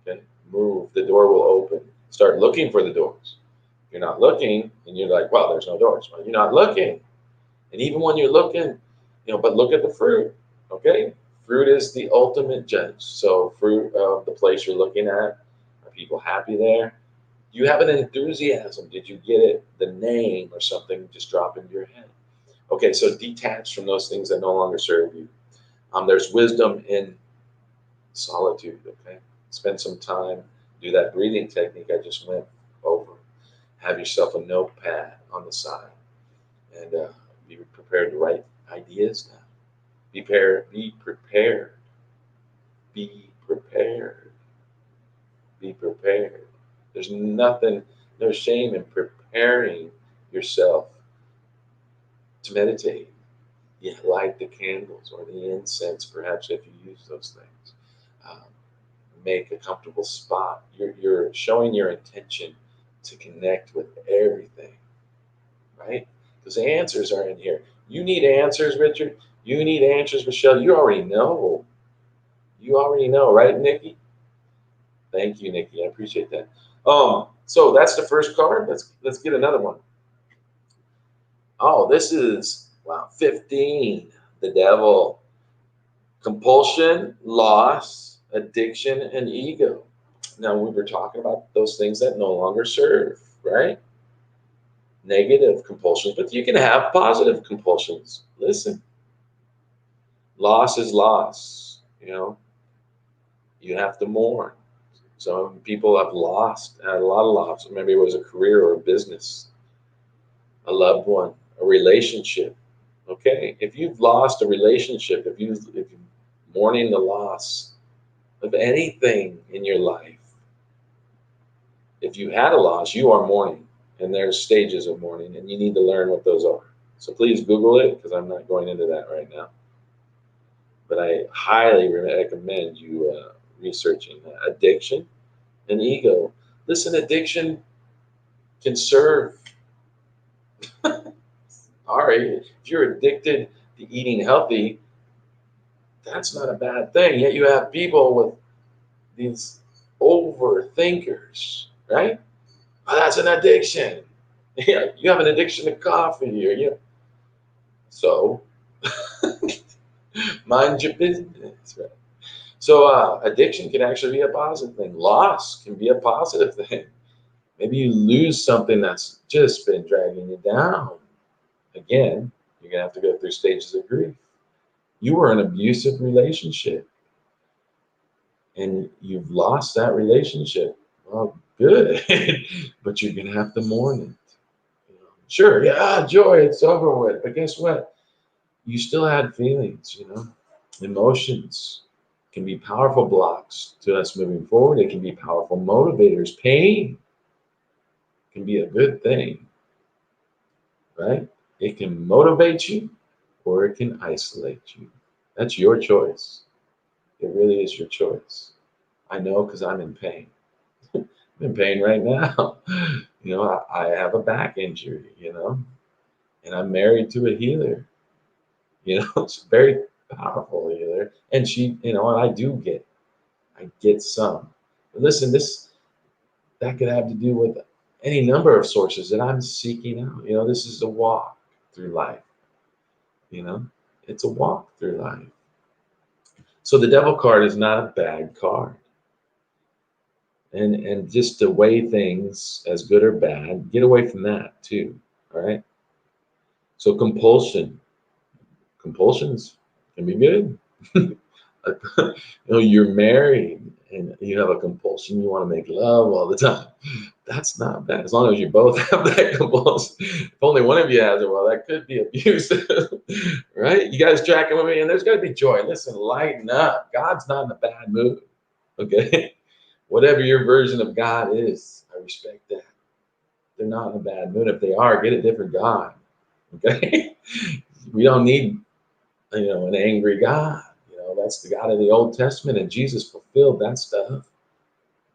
Okay. Move. The door will open. Start looking for the doors. If you're not looking, and you're like, well, there's no doors. Well, you're not looking. And even when you're looking, but look at the fruit. Okay. Fruit is the ultimate judge. So, fruit of the place you're looking at, are people happy there? Do you have an enthusiasm? Did you get it? The name or something just drop into your head? Okay, so detach from those things that no longer serve you. There's wisdom in solitude. Okay, spend some time. Do that breathing technique I just went over. Have yourself a notepad on the side, and be prepared to write ideas now. Be prepared. Be prepared. Be prepared. Be prepared. There's nothing, no shame in preparing yourself to meditate. You light the candles or the incense, perhaps, if you use those things. Um, Make a comfortable spot. You're showing your intention to connect with everything, right? Because the answers are in here. You need answers, Richard. You need answers, Michelle. You already know. You already know, right, Nikki? Thank you, Nikki. I appreciate that. So that's the first card. Let's get another one. Oh, this is wow, 15. The devil. Compulsion, loss, addiction, and ego. Now we were talking about those things that no longer serve, right? Negative compulsions, but you can have positive compulsions. Listen, loss is loss. You have to mourn. Some people have had a lot of loss. Maybe it was a career or a business, a loved one, a relationship. Okay, if you've lost a relationship, if you're mourning the loss of anything in your life, if you had a loss, you are mourning, and there's stages of mourning, and you need to learn what those are. So please Google it, because I'm not going into that right now. But I highly recommend you researching addiction and ego. Listen, addiction can serve. All right, if you're addicted to eating healthy, that's not a bad thing. Yet you have people with these overthinkers, right? Oh, that's an addiction. Yeah, you have an addiction to coffee, or so mind your business, right? So addiction can actually be a positive thing. Loss can be a positive thing. Maybe you lose something that's just been dragging you down. Again, you're gonna have to go through stages of grief. You were in an abusive relationship, and you've lost that relationship. Well, good, but you're gonna have to mourn it. Sure, yeah, joy, it's over with. But guess what? You still had feelings. Emotions can be powerful blocks to us moving forward. It can be powerful motivators. Pain can be a good thing, right? It can motivate you or it can isolate you. That's your choice. It really is your choice. I know, because I'm in pain. I'm in pain right now. I have a back injury, and I'm married to a healer. It's very powerful healer. And and I get some. But listen, that could have to do with any number of sources that I'm seeking out. This is a walk through life. You know, it's a walk through life. So the devil card is not a bad card. And just to weigh things as good or bad, get away from that too. All right. So compulsions can be good. You're married and you have a compulsion, you want to make love all the time. That's not bad. As long as you both have that compulsion. If only one of you has it, well, that could be abusive, right? You guys tracking with me? And there's got to be joy. Listen, lighten up. God's not in a bad mood, okay? Whatever your version of God is, I respect that. They're not in a bad mood. If they are, get a different God, okay? We don't need, an angry God. That's the God of the Old Testament, and Jesus fulfilled that stuff.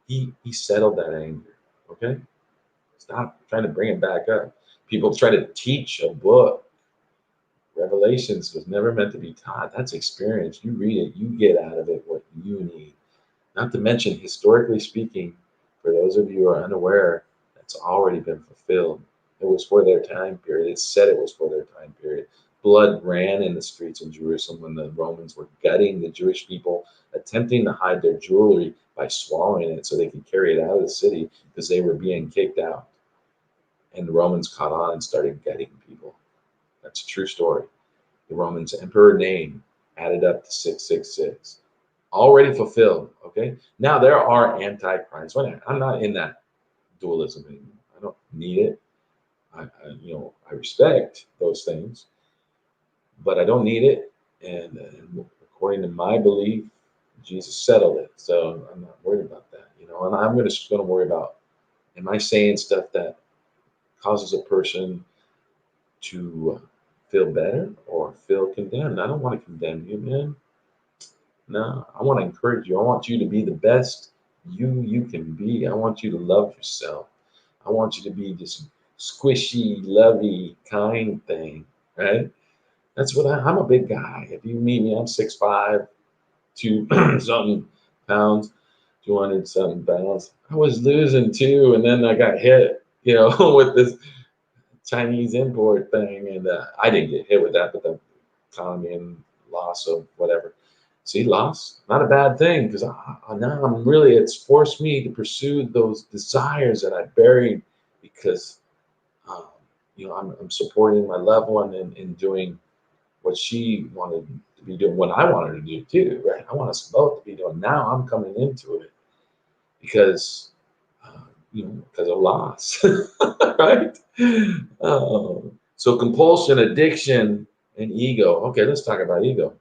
He settled that anger, okay? Stop trying to bring it back up. People try to teach a book. Revelations was never meant to be taught. That's experience. You read it, you get out of it what you need. Not to mention, historically speaking, for those of you who are unaware, that's already been fulfilled. It was for their time period. It said it was for their time period. Blood ran in the streets of Jerusalem when the Romans were gutting the Jewish people, attempting to hide their jewelry by swallowing it so they could carry it out of the city because they were being kicked out. And the Romans caught on and started gutting people. That's a true story. The Romans emperor name added up to 666. Already fulfilled. Okay. Now there are antichrists. I'm not in that dualism anymore. I don't need it. I respect those things, but I don't need it. And according to my belief, Jesus settled it. So I'm not worried about that. And I'm just going to worry about, am I saying stuff that causes a person to feel better or feel condemned? I don't want to condemn you, man. No, I want to encourage you. I want you to be the best you can be. I want you to love yourself. I want you to be this squishy, lovey, kind thing, right? That's what I'm a big guy. If you meet me, I'm 6'5", two something pounds, 200 something pounds. I was losing too, and then I got hit, with this Chinese import thing, and I didn't get hit with that, but the economy and loss of whatever. See, loss, not a bad thing, because now it's forced me to pursue those desires that I buried because, um, I'm supporting my loved one and doing what she wanted to be doing, what I wanted to do too, right? I want us both to be doing. Now I'm coming into it because, because of loss, right? So compulsion, addiction, and ego. Okay, let's talk about ego.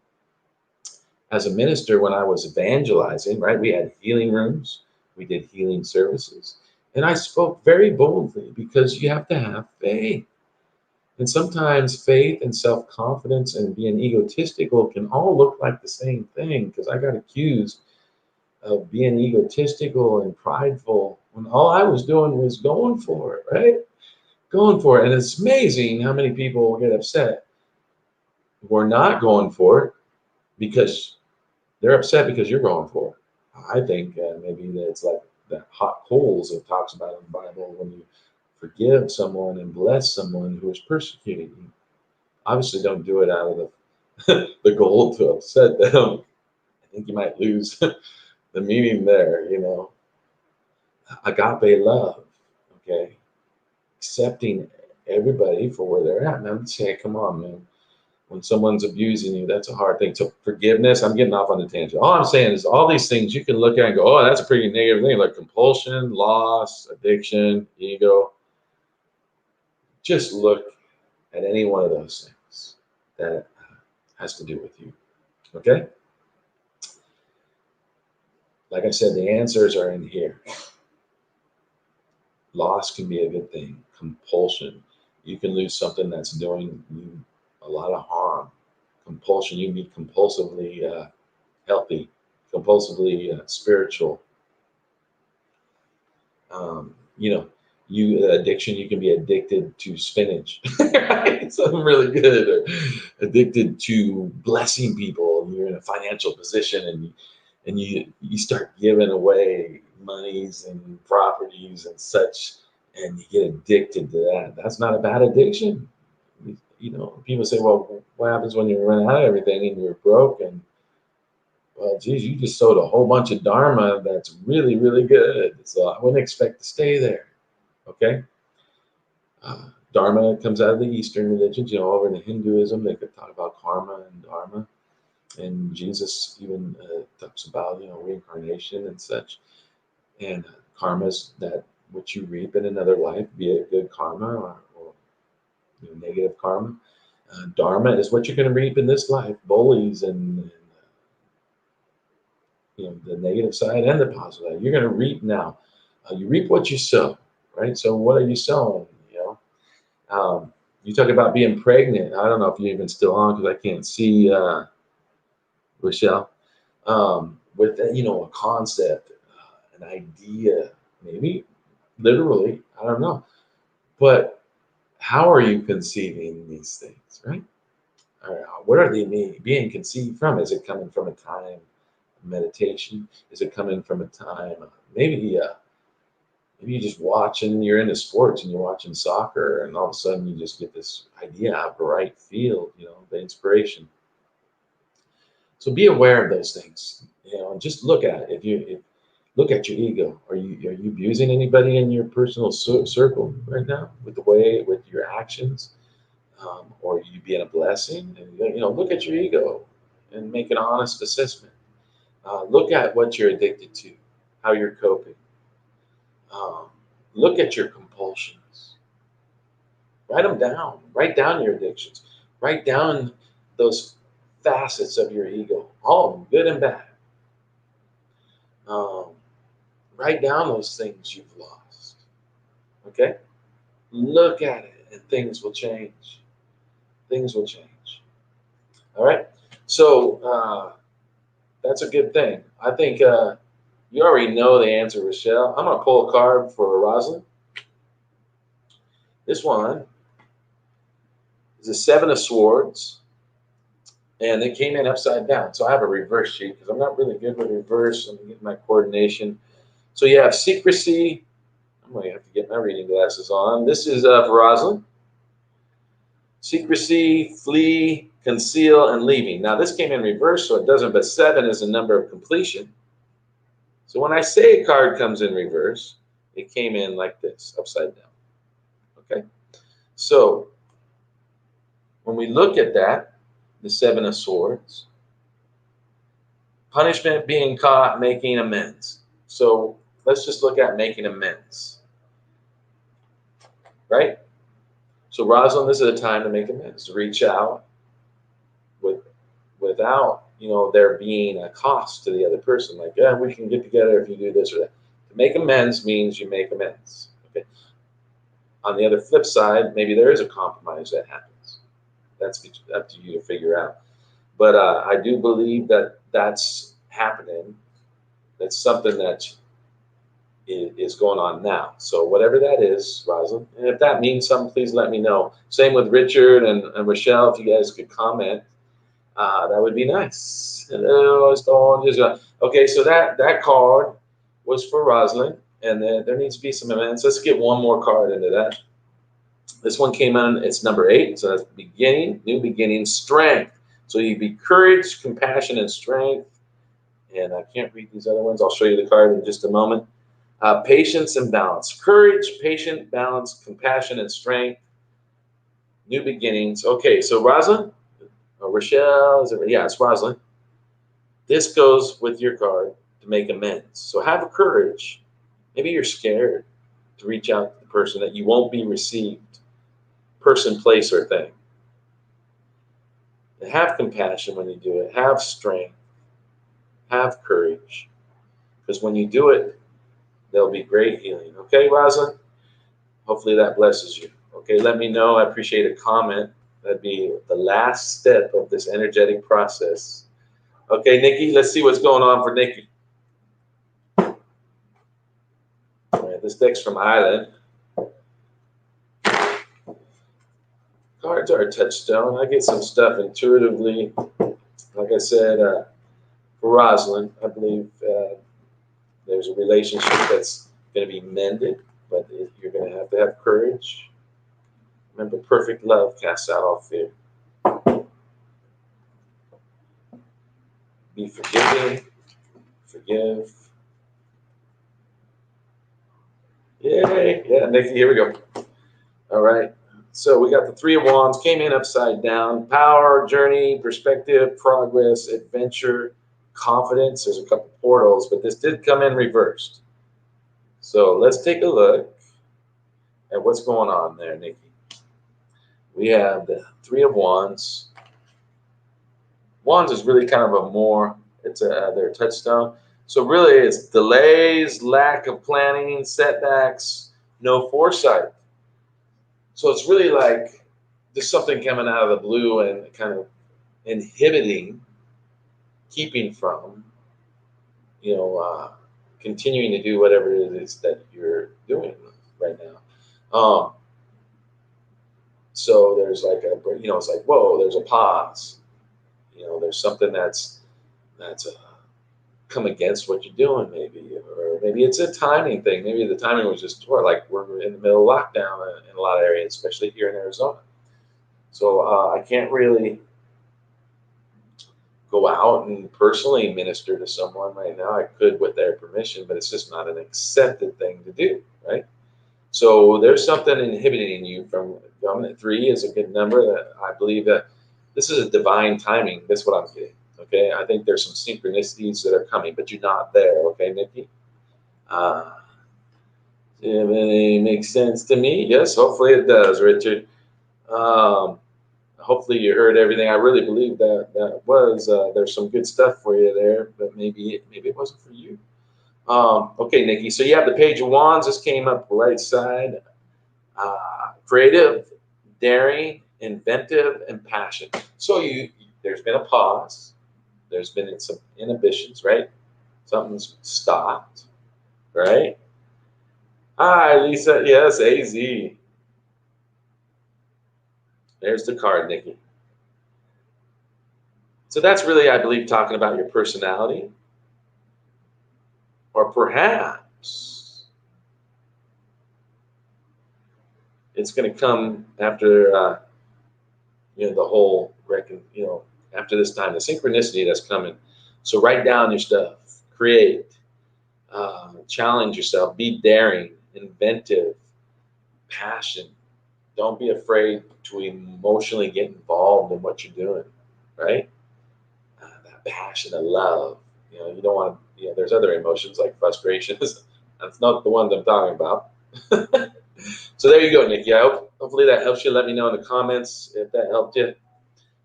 As a minister, when I was evangelizing, right, we had healing rooms, we did healing services, and I spoke very boldly because you have to have faith. And sometimes faith and self confidence and being egotistical can all look like the same thing because I got accused of being egotistical and prideful when all I was doing was going for it, right? Going for it. And it's amazing how many people get upset who are not going for it because they're upset because you're going for it. I think maybe that it's like the hot coals it talks about in the Bible when you forgive someone and bless someone who is persecuting you. Obviously, don't do it out of the goal to upset them. I think you might lose the meaning there. Agape love, okay? Accepting everybody for where they're at. And I'm saying, come on, man. When someone's abusing you, that's a hard thing. So forgiveness, I'm getting off on the tangent. All I'm saying is all these things you can look at and go, oh, that's a pretty negative thing, like compulsion, loss, addiction, ego. Just look at any one of those things that has to do with you. Okay? Like I said, the answers are in here. Loss can be a good thing. Compulsion. You can lose something that's doing you a lot of harm. Compulsion. You can be compulsively healthy, compulsively spiritual. Um, you know, addiction. You can be addicted to spinach, right? Something really good. Or addicted to blessing people. You're in a financial position, and you start giving away monies and properties and such, and you get addicted to that. That's not a bad addiction. People say, well, what happens when you run out of everything and you're broke? And well, geez, you just sold a whole bunch of dharma that's really, really good. So I wouldn't expect to stay there. Okay. Dharma comes out of the Eastern religions. Over in Hinduism, they could talk about karma and dharma. And Jesus even talks about, reincarnation and such. And karma's that what you reap in another life, be it good karma or negative karma. Dharma is what you're going to reap in this life. Bullies and the negative side and the positive side. You're going to reap now. You reap what you sow, right? So what are you sowing? You talk about being pregnant. I don't know if you're even still on because I can't see Rochelle. With a concept, an idea, maybe literally, I don't know. But how are you conceiving these things, right? What are they being conceived from? Is it coming from a time of meditation? Is it coming from a time maybe you're just watching, you're into sports and you're watching soccer, and all of a sudden you just get this idea out of right field, the inspiration. So be aware of those things, and just look at it. If look at your ego. Are you abusing anybody in your personal circle right now with your actions, or are you being a blessing? And look at your ego and make an honest assessment. Look at what you're addicted to, how you're coping. Um, Look at your compulsions. Write them down. Write down your addictions. Write down those facets of your ego, all of them, good and bad. Um, Write down those things you've lost. Okay? Look at it, and things will change. Things will change. All right? So that's a good thing. I think you already know the answer, Rochelle. I'm going to pull a card for Rosalind. This one is the Seven of Swords, and it came in upside down. So I have a reverse sheet because I'm not really good with reverse. I'm getting my coordination. So you have secrecy. I'm going to have to get my reading glasses on. This is for Rosalind. Secrecy, flee, conceal, and leaving. Now this came in reverse, so it doesn't, but 7 is the number of completion. So when I say a card comes in reverse, it came in like this, upside down. Okay? So when we look at that, the 7 of Swords, punishment, being caught, making amends. So let's just look at making amends. Right? So Rosalind, this is a time to make amends, to reach out without there being a cost to the other person. Like, yeah, we can get together if you do this or that. To make amends means you make amends. Okay. On the other flip side, maybe there is a compromise that happens. That's up to you to figure out. But I do believe that that's happening. That's something that is going on now. So whatever that is, Rosalind, and if that means something, please let me know. Same with Richard and Rochelle, if you guys could comment. That would be nice. Hello, okay, so that card was for Rosalind, and then there needs to be some events. Let's get one more card into that. This one came in, it's number 8, so that's beginning, new beginning, strength. So you'd be courage, compassion, and strength. And I can't read these other ones. I'll show you the card in just a moment. Patience and balance. Courage, patience, balance, compassion, and strength. New beginnings. Okay, so Rosalind, Rochelle, it's Rosalind. This goes with your card to make amends. So have courage. Maybe you're scared to reach out to the person that you won't be received. Person, place, or thing. And have compassion when you do it. Have strength. Have courage. Because when you do it, there'll be great healing. Okay, Rosalind? Hopefully that blesses you. Okay, let me know. I appreciate a comment. That'd be the last step of this energetic process. Okay, Nikki, let's see what's going on for Nikki. All right, this deck's from Island. Cards are a touchstone. I get some stuff intuitively. Like I said, for Rosalind, I believe there's a relationship that's going to be mended, but you're going to have courage. Remember, perfect love casts out all fear. Be forgiving, forgive. Yay! Yeah, Nikki, here we go. All right. So we got the 3 of Wands, came in upside down. Power, journey, perspective, progress, adventure, confidence. There's a couple portals, but this did come in reversed. So let's take a look at what's going on there, Nikki. We have the Three of Wands. Wands is really kind of a more, it's their touchstone. So really it's delays, lack of planning, setbacks, no foresight. So it's really like there's something coming out of the blue and kind of inhibiting, keeping from, you know, continuing to do whatever it is that you're doing right now. So there's like a, it's like, whoa, there's a pause. There's something that's come against what you're doing, maybe, or maybe it's a timing thing. Maybe the timing was just poor. Like we're in the middle of lockdown in a lot of areas, especially here in Arizona. So I can't really go out and personally minister to someone right now. I could with their permission, but it's just not an accepted thing to do, right? So there's something inhibiting you from dominant. 3 is a good number. That I believe that this is a divine timing. That's what I'm getting. Okay, I think there's some synchronicities that are coming, but you're not there. Okay, Nikki. Uh, it makes sense to me. Yes, hopefully it does, Richard. Um, Hopefully you heard everything. I really believe that was there's some good stuff for you there, but maybe it wasn't for you. Okay, Nikki. So you have the Page of Wands. This came up right side. Creative, daring, inventive, and passion. So there's been a pause. There's been some inhibitions, right? Something's stopped, right? Hi, Lisa. Yes, AZ. There's the card, Nikki. So that's really, I believe, talking about your personality, or perhaps it's going to come after the whole after this time, the synchronicity that's coming. So write down your stuff, create, challenge yourself, be daring, inventive, passion. Don't be afraid to emotionally get involved in what you're doing, right? That passion of love. You don't want to. There's other emotions like frustrations. That's not the ones I'm talking about. So there you go, Nikki. Hopefully that helps you. Let me know in the comments if that helped you.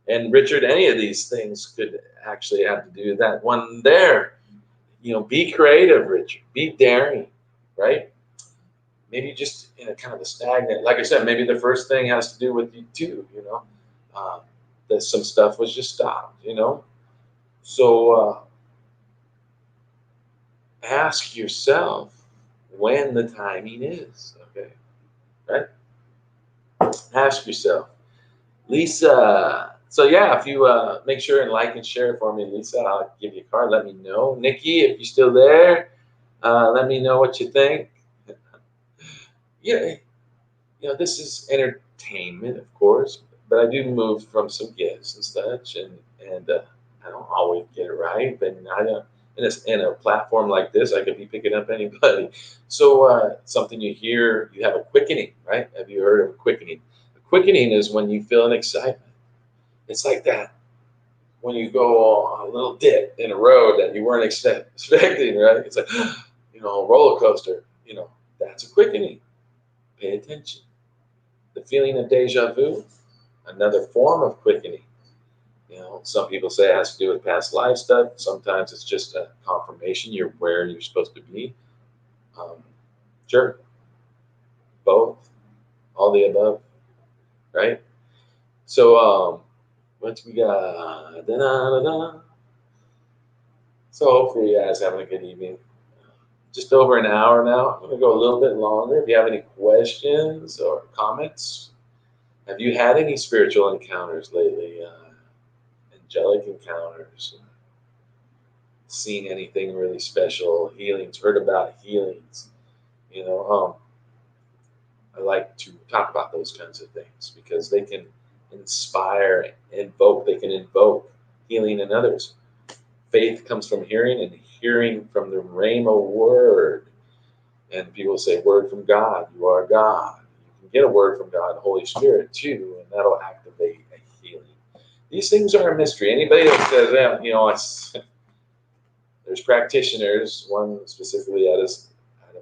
And Richard, any of these things could actually have to do with that one there. Be creative, Richard. Be daring, right? Maybe just in a kind of a stagnant. Like I said, maybe the first thing has to do with you too. That some stuff was just stopped. So ask yourself when the timing is. Okay, right? Ask yourself, Lisa. So yeah, if you make sure and like and share for me, Lisa, I'll give you a card. Let me know, Nikki, if you're still there. Let me know what you think. Yeah, this is entertainment, of course, but I do move from some gifts and such, and I don't always get it right, but I don't. In a platform like this, I could be picking up anybody. So something you hear, you have a quickening, right? Have you heard of a quickening? A quickening is when you feel an excitement. It's like that when you go on a little dip in a road that you weren't expecting, right? It's like, a roller coaster. That's a quickening. Pay attention. The feeling of deja vu, another form of quickening. Some people say it has to do with past life stuff. Sometimes it's just a confirmation you're where you're supposed to be. Um, sure, both, all the above, right? So, what we got? Da-da-da-da. So hopefully you guys having a good evening. Just over an hour now. I'm going to go a little bit longer. If you have any questions or comments, have you had any spiritual encounters lately? Angelic encounters? Seen anything really special? Healings? Heard about healings? You know, I like to talk about those kinds of things because they can inspire, they can invoke healing in others. Faith comes from hearing, and hearing from the Rhema word. And people say, word from God, you are God. You can get a word from God, the Holy Spirit too, and that'll activate a healing. These things are a mystery. Anybody that says, there's practitioners, one specifically at a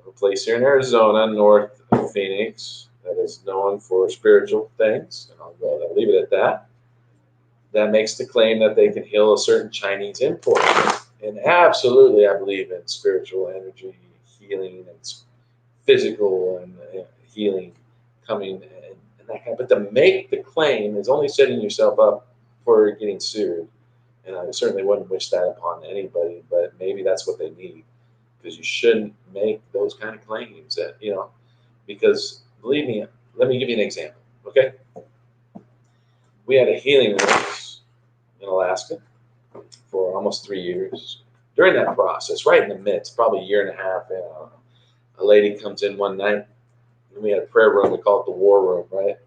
have a place here in Arizona, north of Phoenix, that is known for spiritual things, and I'll leave it at that. That makes the claim that they can heal a certain Chinese import. And absolutely, I believe in spiritual energy, healing, and physical and healing coming and that kind. But to make the claim is only setting yourself up for getting sued. And I certainly wouldn't wish that upon anybody, but maybe that's what they need because you shouldn't make those kind of claims that, because believe me, let me give you an example. Okay. We had a healing nurse in Alaska for almost 3 years. During that process, right in the midst, probably a year and a half, a lady comes in one night, and we had a prayer room. We call it the war room, right?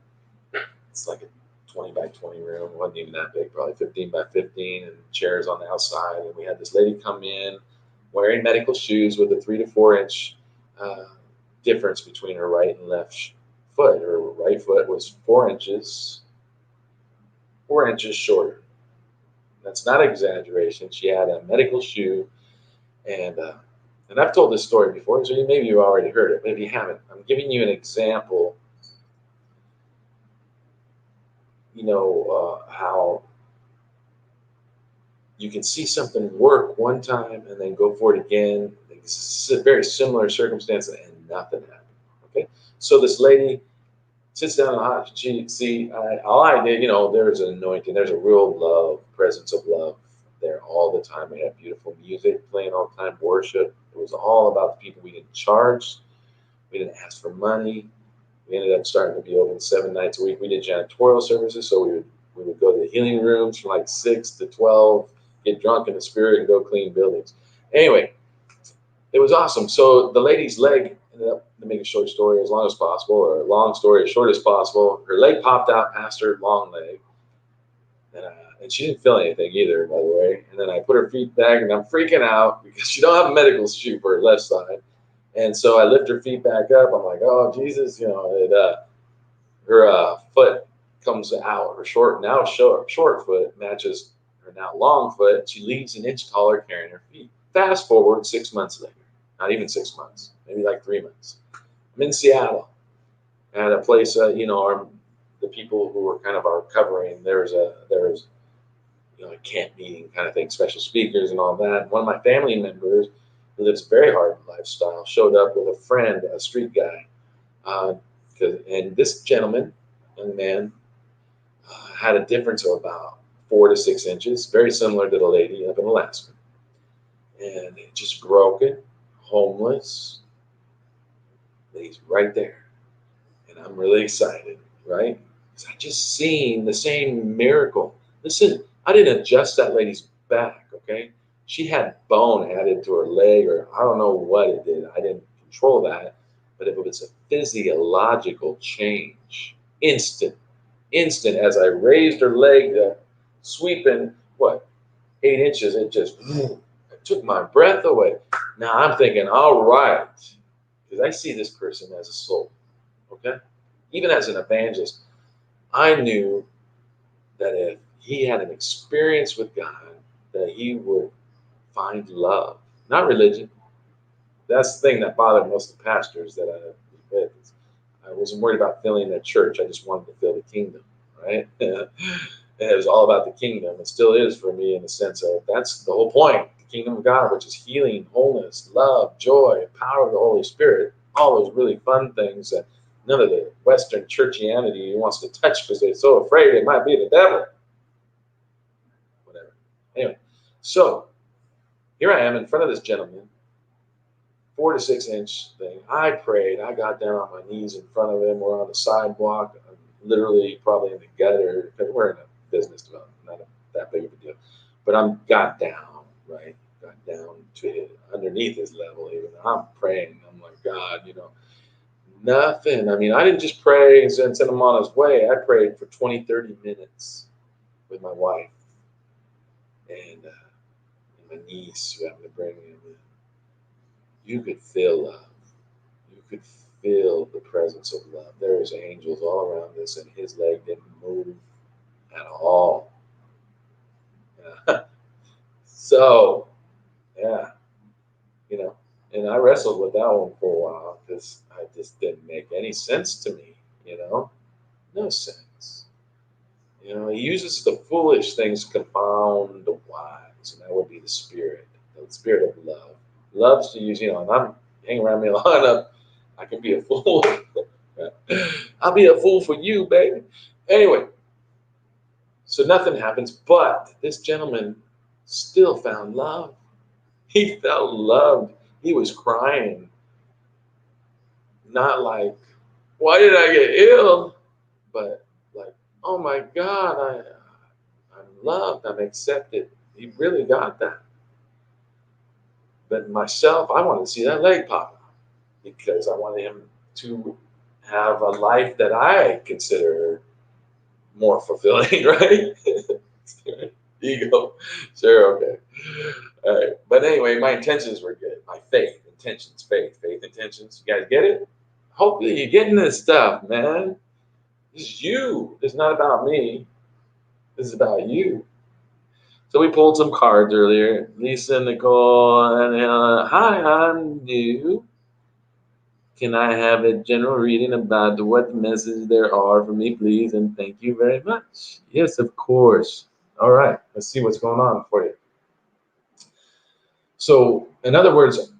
It's like a 20 by 20 room. It wasn't even that big, probably 15 by 15, and chairs on the outside. And we had this lady come in wearing medical shoes with a 3 to 4 inch uh, difference between her right and left foot. Her right foot was 4 inches, 4 inches shorter. That's not exaggeration. She had a medical shoe, and I've told this story before, so maybe you already heard it. Maybe you haven't. I'm giving you an example. How you can see something work one time and then go for it again. It's a very similar circumstance and nothing happened. Okay, so this lady sits down in the hot seat. All I did, there's an anointing. There's a real love, presence of love there all the time. We had beautiful music playing all the time, worship. It was all about the people. We didn't charge. We didn't ask for money. We ended up starting to be open 7 nights a week. We did janitorial services, so we would go to the healing rooms from like 6 to 12, get drunk in the spirit, and go clean buildings. Anyway, it was awesome. So the lady's leg ended up, to make a short story as long as possible, or a long story as short as possible. Her leg popped out past her long leg, and she didn't feel anything either, by the way. And then I put her feet back, and I'm freaking out because she don't have a medical shoe for her left side. And so I lift her feet back up. I'm like, oh Jesus, her foot comes out. Her short foot matches her now long foot. She leaves an inch taller carrying her feet. Fast forward 6 months later, not even 6 months, maybe like 3 months. I'm in Seattle at a place. The people who were kind of our covering. There's a camp meeting kind of thing, special speakers and all that. One of my family members who lives a very hard lifestyle showed up with a friend, a street guy. And this gentleman, young man, had a difference of about 4 to 6 inches, very similar to the lady up in Alaska. And just broken, homeless. He's right there. And I'm really excited, right? Because I just seen the same miracle. Listen, I didn't adjust that lady's back, okay? She had bone added to her leg, or I don't know what it did. I didn't control that. But if it was a physiological change, instant, as I raised her leg, sweeping, 8 inches, it took my breath away. Now I'm thinking, all right, because I see this person as a soul, okay? Even as an evangelist, I knew that if he had an experience with God, that he would find love, not religion. That's the thing that bothered most of the pastors that I was with. I wasn't worried about filling a church. I just wanted to fill the kingdom, right? And it was all about the kingdom. It still is for me in the sense of that's the whole point. The kingdom of God, which is healing, wholeness, love, joy, power of the Holy Spirit, all those really fun things that none of the Western churchianity wants to touch because they're so afraid it might be the devil. Whatever. Anyway, so here I am in front of this gentleman, 4 to 6 inch thing. I prayed. I got down on my knees in front of him. We're on the sidewalk. I'm literally probably in the gutter because we're in a business development, not that big of a deal. But I'm got down, right? Got down to underneath his level even. I'm praying. I'm like, God, nothing. I mean, I didn't just pray and send him on his way. I prayed for 20, 30 minutes with my wife and my niece who happened to bring him in. You could feel love. You could feel the presence of love. There was angels all around us, and his leg didn't move at all. Yeah. So, yeah, you know, And I wrestled with that one for a while because I just didn't make any sense to me, you know? No sense. You know, he uses the foolish things to confound the wise, and that would be the spirit of love. Loves to use, and I'm hanging around me a lot of, I can be a fool. I'll be a fool for you, baby. Anyway, so nothing happens, but this gentleman still found love. He felt loved. He was crying, not like, why did I get ill? But like, oh my God, I'm loved, I'm accepted. He really got that. But myself, I wanted to see that leg pop out because I wanted him to have a life that I consider more fulfilling, right? Ego. Sure, okay. All right. But anyway, my intentions were good. My faith, intentions, faith, intentions. You guys get it? Hopefully you're getting this stuff, man. This is you. It's not about me. This is about you. So we pulled some cards earlier. Lisa, Nicole, and hi, I'm new. Can I have a general reading about what messages there are for me, please? And thank you very much. Yes, of course. All right, let's see what's going on for you. So, in other words,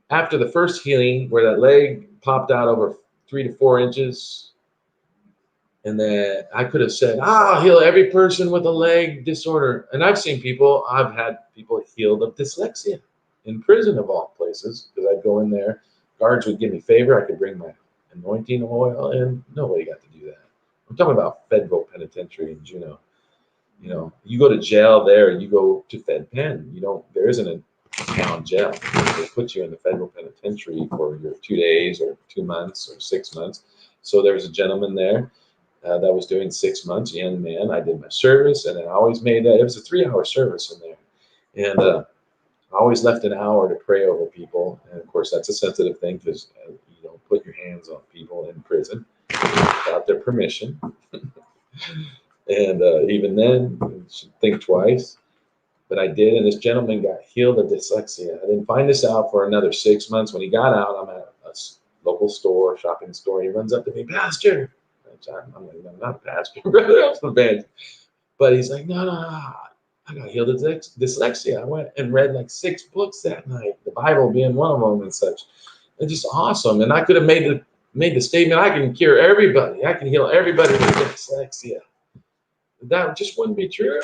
after the first healing, where that leg popped out over 3 to 4 inches, and then I could have said, I'll heal every person with a leg disorder. And I've had people healed of dyslexia in prison of all places, because I'd go in there, guards would give me favor, I could bring my anointing oil, and nobody got to do that. I'm talking about federal penitentiary in Juneau. You go to jail there, you go to Fed Pen. There isn't a town jail. They put you in the federal penitentiary for your 2 days or 2 months or 6 months. So there was a gentleman there that was doing 6 months, young man. I did my service, and I always made it was a 3-hour service in there. And I always left an hour to pray over people. And of course, that's a sensitive thing because you don't put your hands on people in prison without their permission. And even then, you should think twice. But I did, and this gentleman got healed of dyslexia. I didn't find this out for another 6 months. When he got out, I'm at a local store, shopping store. He runs up to me, Pastor. I'm like, I'm not a pastor, brother. I'm from band. But he's like, no, I got healed of dyslexia. I went and read like 6 books that night, the Bible being one of them and such. It's just awesome. And I could have made the statement, I can cure everybody. I can heal everybody with dyslexia. That just wouldn't be true.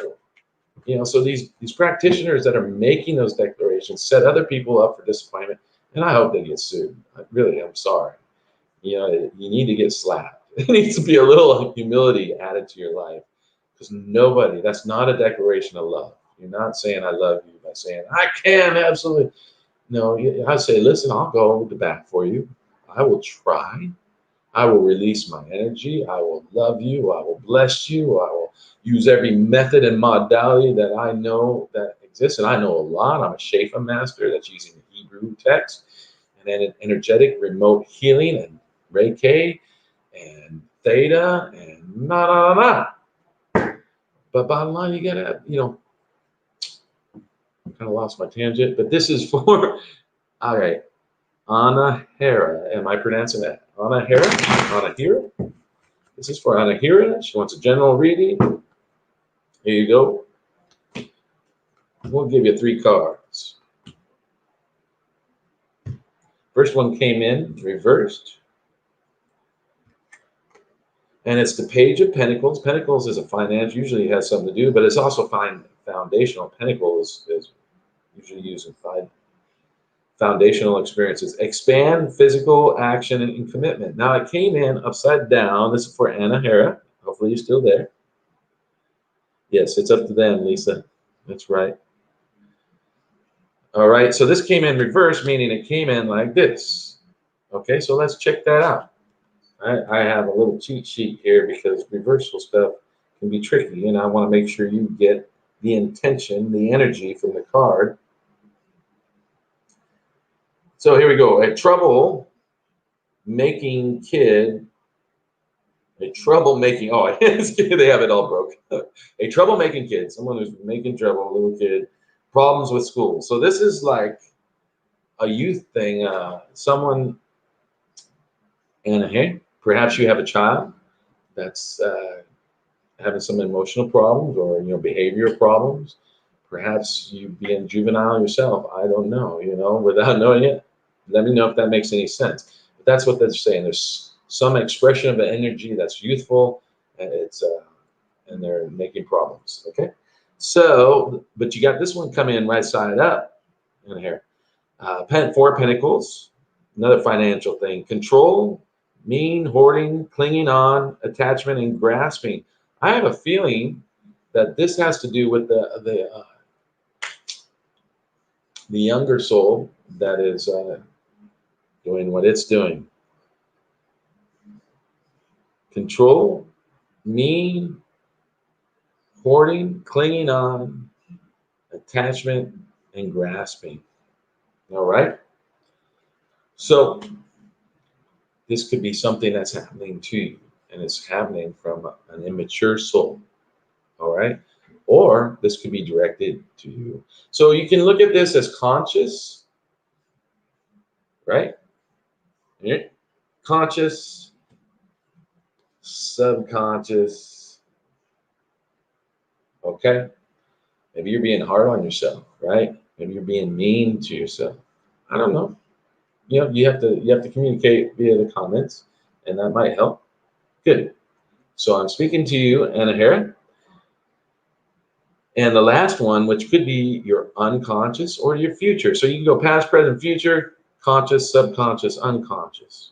So these practitioners that are making those declarations set other people up for disappointment, and I hope they get sued. I'm sorry. You need to get slapped. It needs to be a little humility added to your life, because that's not a declaration of love. You're not saying I love you by saying I can absolutely. No, I say, listen, I'll go to bat for you. I will try. I will release my energy. I will love you. I will bless you. I will use every method and modality that I know that exists. And I know a lot. I'm a Shafa master that's using the Hebrew text and then an energetic remote healing and Reiki and Theta and na. But bottom line, you gotta, kind of lost my tangent, but this is for, all right, Anahera. Am I pronouncing that? Anahera? This is for Anahira. She wants a general reading. Here you go. We'll give you 3 cards. First one came in reversed. And it's the Page of Pentacles. Pentacles is a finance, usually has something to do, but it's also foundational. Pentacle is usually used in foundational experiences. Expand physical action and commitment. Now it came in upside down. This is for Anahira. Hopefully you're still there. Yes, it's up to them, Lisa. That's right. All right, so this came in reverse, meaning it came in like this. Okay, so let's check that out. I have a little cheat sheet here because reversal stuff can be tricky, and I want to make sure you get the intention, the energy from the card. So here we go. A troublemaking kid. They have it all broke. A troublemaking kid, someone who's making trouble, a little kid, problems with school. So this is like a youth thing. Someone, and hey, perhaps you have a child that's having some emotional problems or behavioral problems. Perhaps you being juvenile yourself. I don't know. Without knowing it, let me know if that makes any sense. But that's what they're saying. There's some expression of an energy that's youthful, and and they're making problems. Okay, so but you got this one coming in right side up in here. Four Pentacles, another financial thing. Control, mean, hoarding, clinging on, attachment, and grasping. I have a feeling that this has to do with the younger soul that is doing what it's doing. Control, mean, hoarding, clinging on, attachment, and grasping. All right. So this could be something that's happening to you, and it's happening from an immature soul. All right. Or this could be directed to you. So you can look at this as conscious, right? Yeah. Conscious, subconscious. Okay. Maybe you're being hard on yourself, right? Maybe you're being mean to yourself. I don't know. You have to communicate via the comments, and that might help. Good. So I'm speaking to you, Anna Hera. And the last one, which could be your unconscious or your future. So you can go past, present, future, conscious, subconscious, unconscious.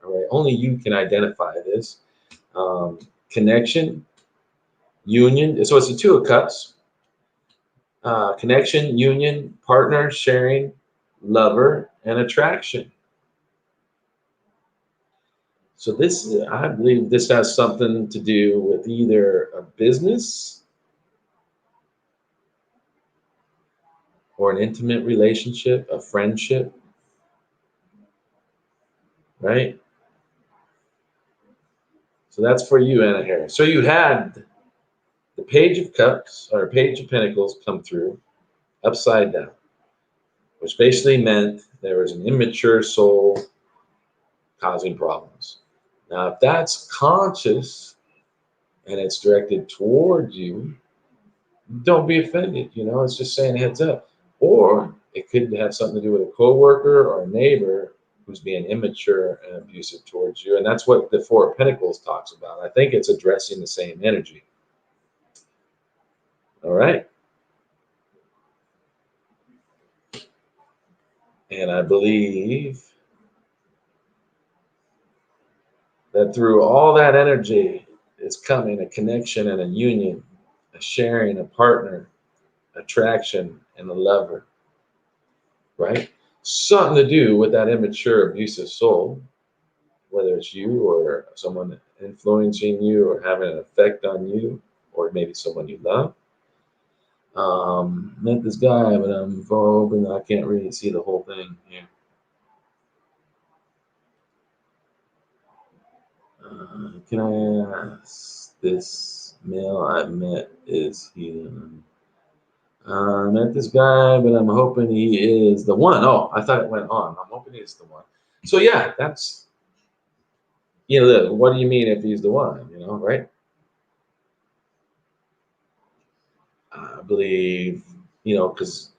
All right. Only you can identify this. Connection, union. So it's the Two of Cups. Connection, union, partner, sharing, lover, and attraction. So this, I believe, this has something to do with either a business or an intimate relationship, a friendship, right? So that's for you, Anna Harris. So you had the Page of Cups or Page of Pentacles come through upside down, which basically meant there was an immature soul causing problems. Now, if that's conscious and it's directed toward you, don't be offended. It's just saying heads up. Or it could have something to do with a coworker or a neighbor who's being immature and abusive towards you. And that's what the Four of Pentacles talks about. I think it's addressing the same energy. All right. And I believe that through all that energy is coming a connection and a union, a sharing, a partner, attraction, and a lover, right? Something to do with that immature, abusive soul, whether it's you or someone influencing you or having an effect on you, or maybe someone you love. Met this guy, but I'm hoping I can't really see the whole thing here. Can I ask this male I met, is he? Met this guy, but I'm hoping he is the one. Oh, I thought it went on. I'm hoping he's the one. So yeah, that's what do you mean if he's the one? Right? I believe because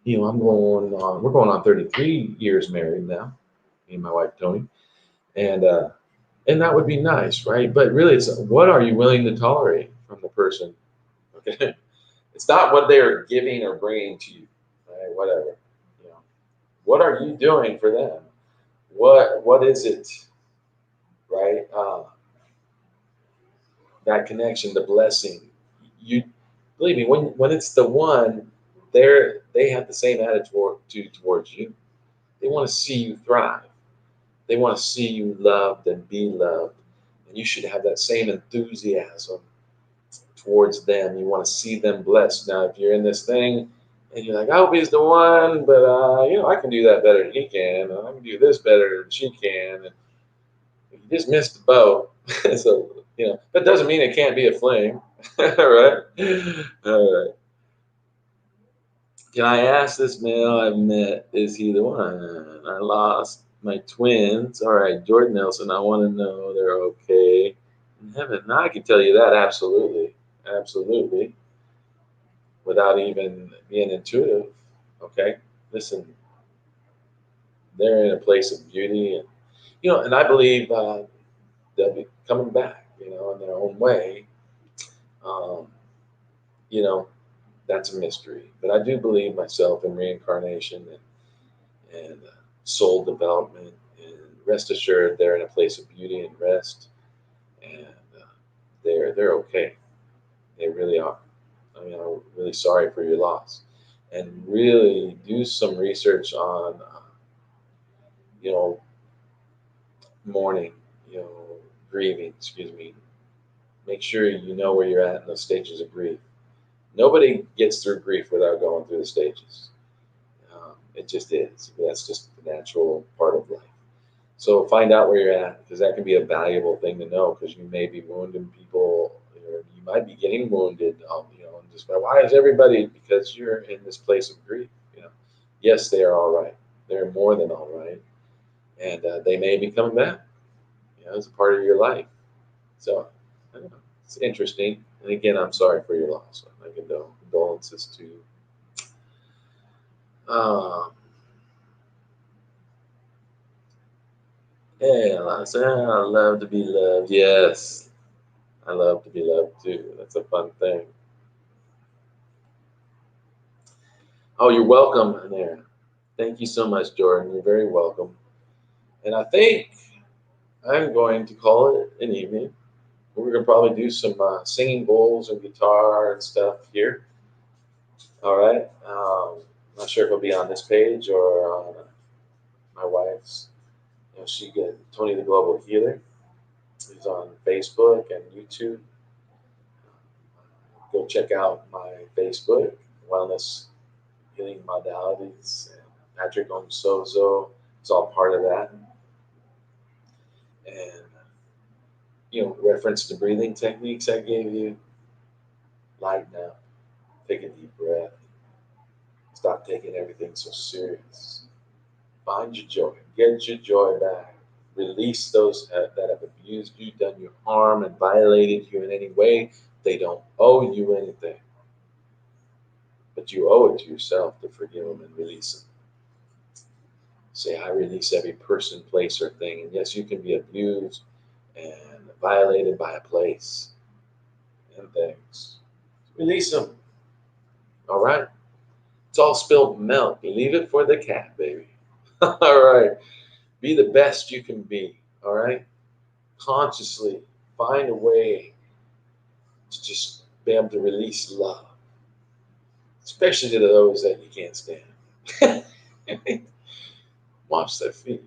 we're going on 33 years married now, me and my wife Tony, and that would be nice, right? But really, it's what are you willing to tolerate from the person? Okay, it's not what they are giving or bringing to you, right? Whatever, you know. What are you doing for them? What is it, right? That connection, the blessing. You believe me, when it's the one, they have the same attitude towards you. They want to see you thrive. They want to see you loved and be loved. And you should have that same enthusiasm towards them. You want to see them blessed. Now, if you're in this thing and you're like, I hope he's the one, but I can do that better than he can, and I can do this better than she can, and you just missed the boat. So that doesn't mean it can't be a flame. All right. All right. Can I ask this male I've met, is he the one? I lost my twins. All right, Jordan Nelson, I want to know they're okay in heaven. Now I can tell you that absolutely, absolutely, without even being intuitive. Okay, listen, they're in a place of beauty, and and I believe they'll be coming back, in their own way. Um, you know, that's a mystery, but I do believe myself in reincarnation and soul development. And rest assured, they're in a place of beauty and rest, and they're okay. They really are. I mean, I'm really sorry for your loss, and really do some research on, you know, mourning, you know, grieving. Excuse me. Make sure you know where you're at in those stages of grief. Nobody gets through grief without going through the stages. It just is. That's just the natural part of life. So find out where you're at, because that can be a valuable thing to know, because you may be wounding people, or you might be getting wounded. And just why is everybody? Because you're in this place of grief. Yes, they are all right. They're more than all right, and they may be coming back. As a part of your life. So I don't know. It's interesting. And again, I'm sorry for your loss. My condolences to you. Um, yeah, I said, I love to be loved. Yes, I love to be loved too. That's a fun thing. Oh, you're welcome there. Thank you so much, Jordan. You're very welcome. And I think I'm going to call it an evening. We're going to probably do some singing bowls and guitar and stuff here. All right. Not sure if it'll be on this page or on my wife's. She get Tony the Global Healer. He's on Facebook and YouTube. Go check out my Facebook, Wellness Healing Modalities, and Patrick Omsozo is all part of that. And reference the breathing techniques I gave you. Lighten up, take a deep breath, stop taking everything so serious. Find your joy, get your joy back. Release those that have abused you, done you harm, and violated you in any way. They don't owe you anything, but you owe it to yourself to forgive them and release them. Say, I release every person, place, or thing. And yes, you can be abused and violated by a place and things. Release them. All right. It's all spilled milk. Leave it for the cat, baby. All right. Be the best you can be. All right. Consciously find a way to just be able to release love, especially to those that you can't stand. Wash their feet.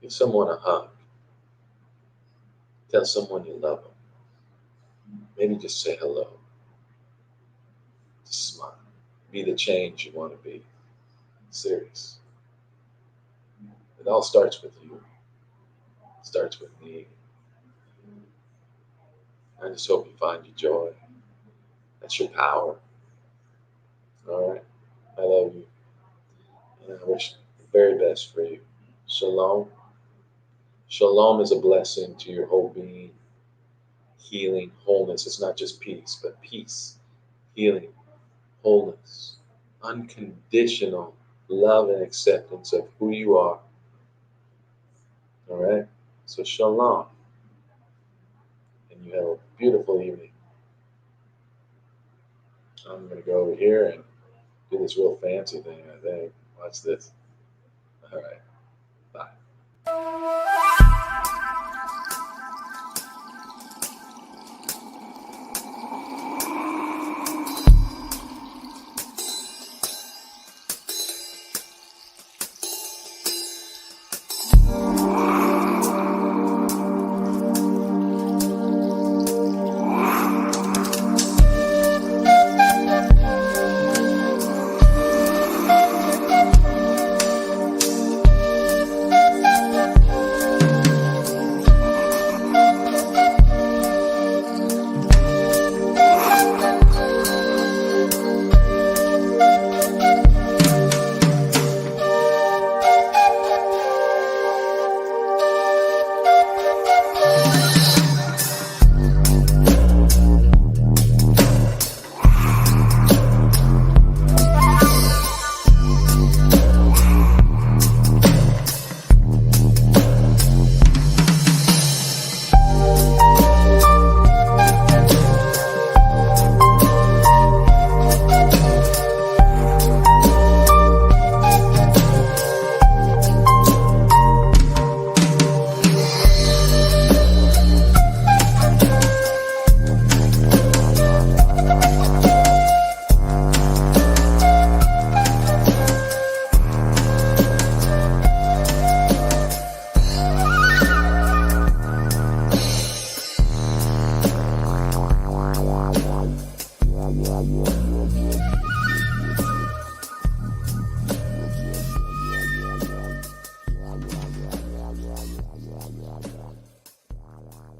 Give someone a hug. Tell someone you love them. Maybe just say hello. Just smile. Be the change you want to be. Serious. It all starts with you. It starts with me. I just hope you find your joy. That's your power. All right. I love you. And I wish the very best for you. Shalom. Shalom is a blessing to your whole being. Healing, wholeness. It's not just peace, but peace, healing, wholeness, unconditional love and acceptance of who you are. All right. So shalom. And you have a beautiful evening. I'm going to go over here and do this real fancy thing, I think. Watch this. All right. Bye.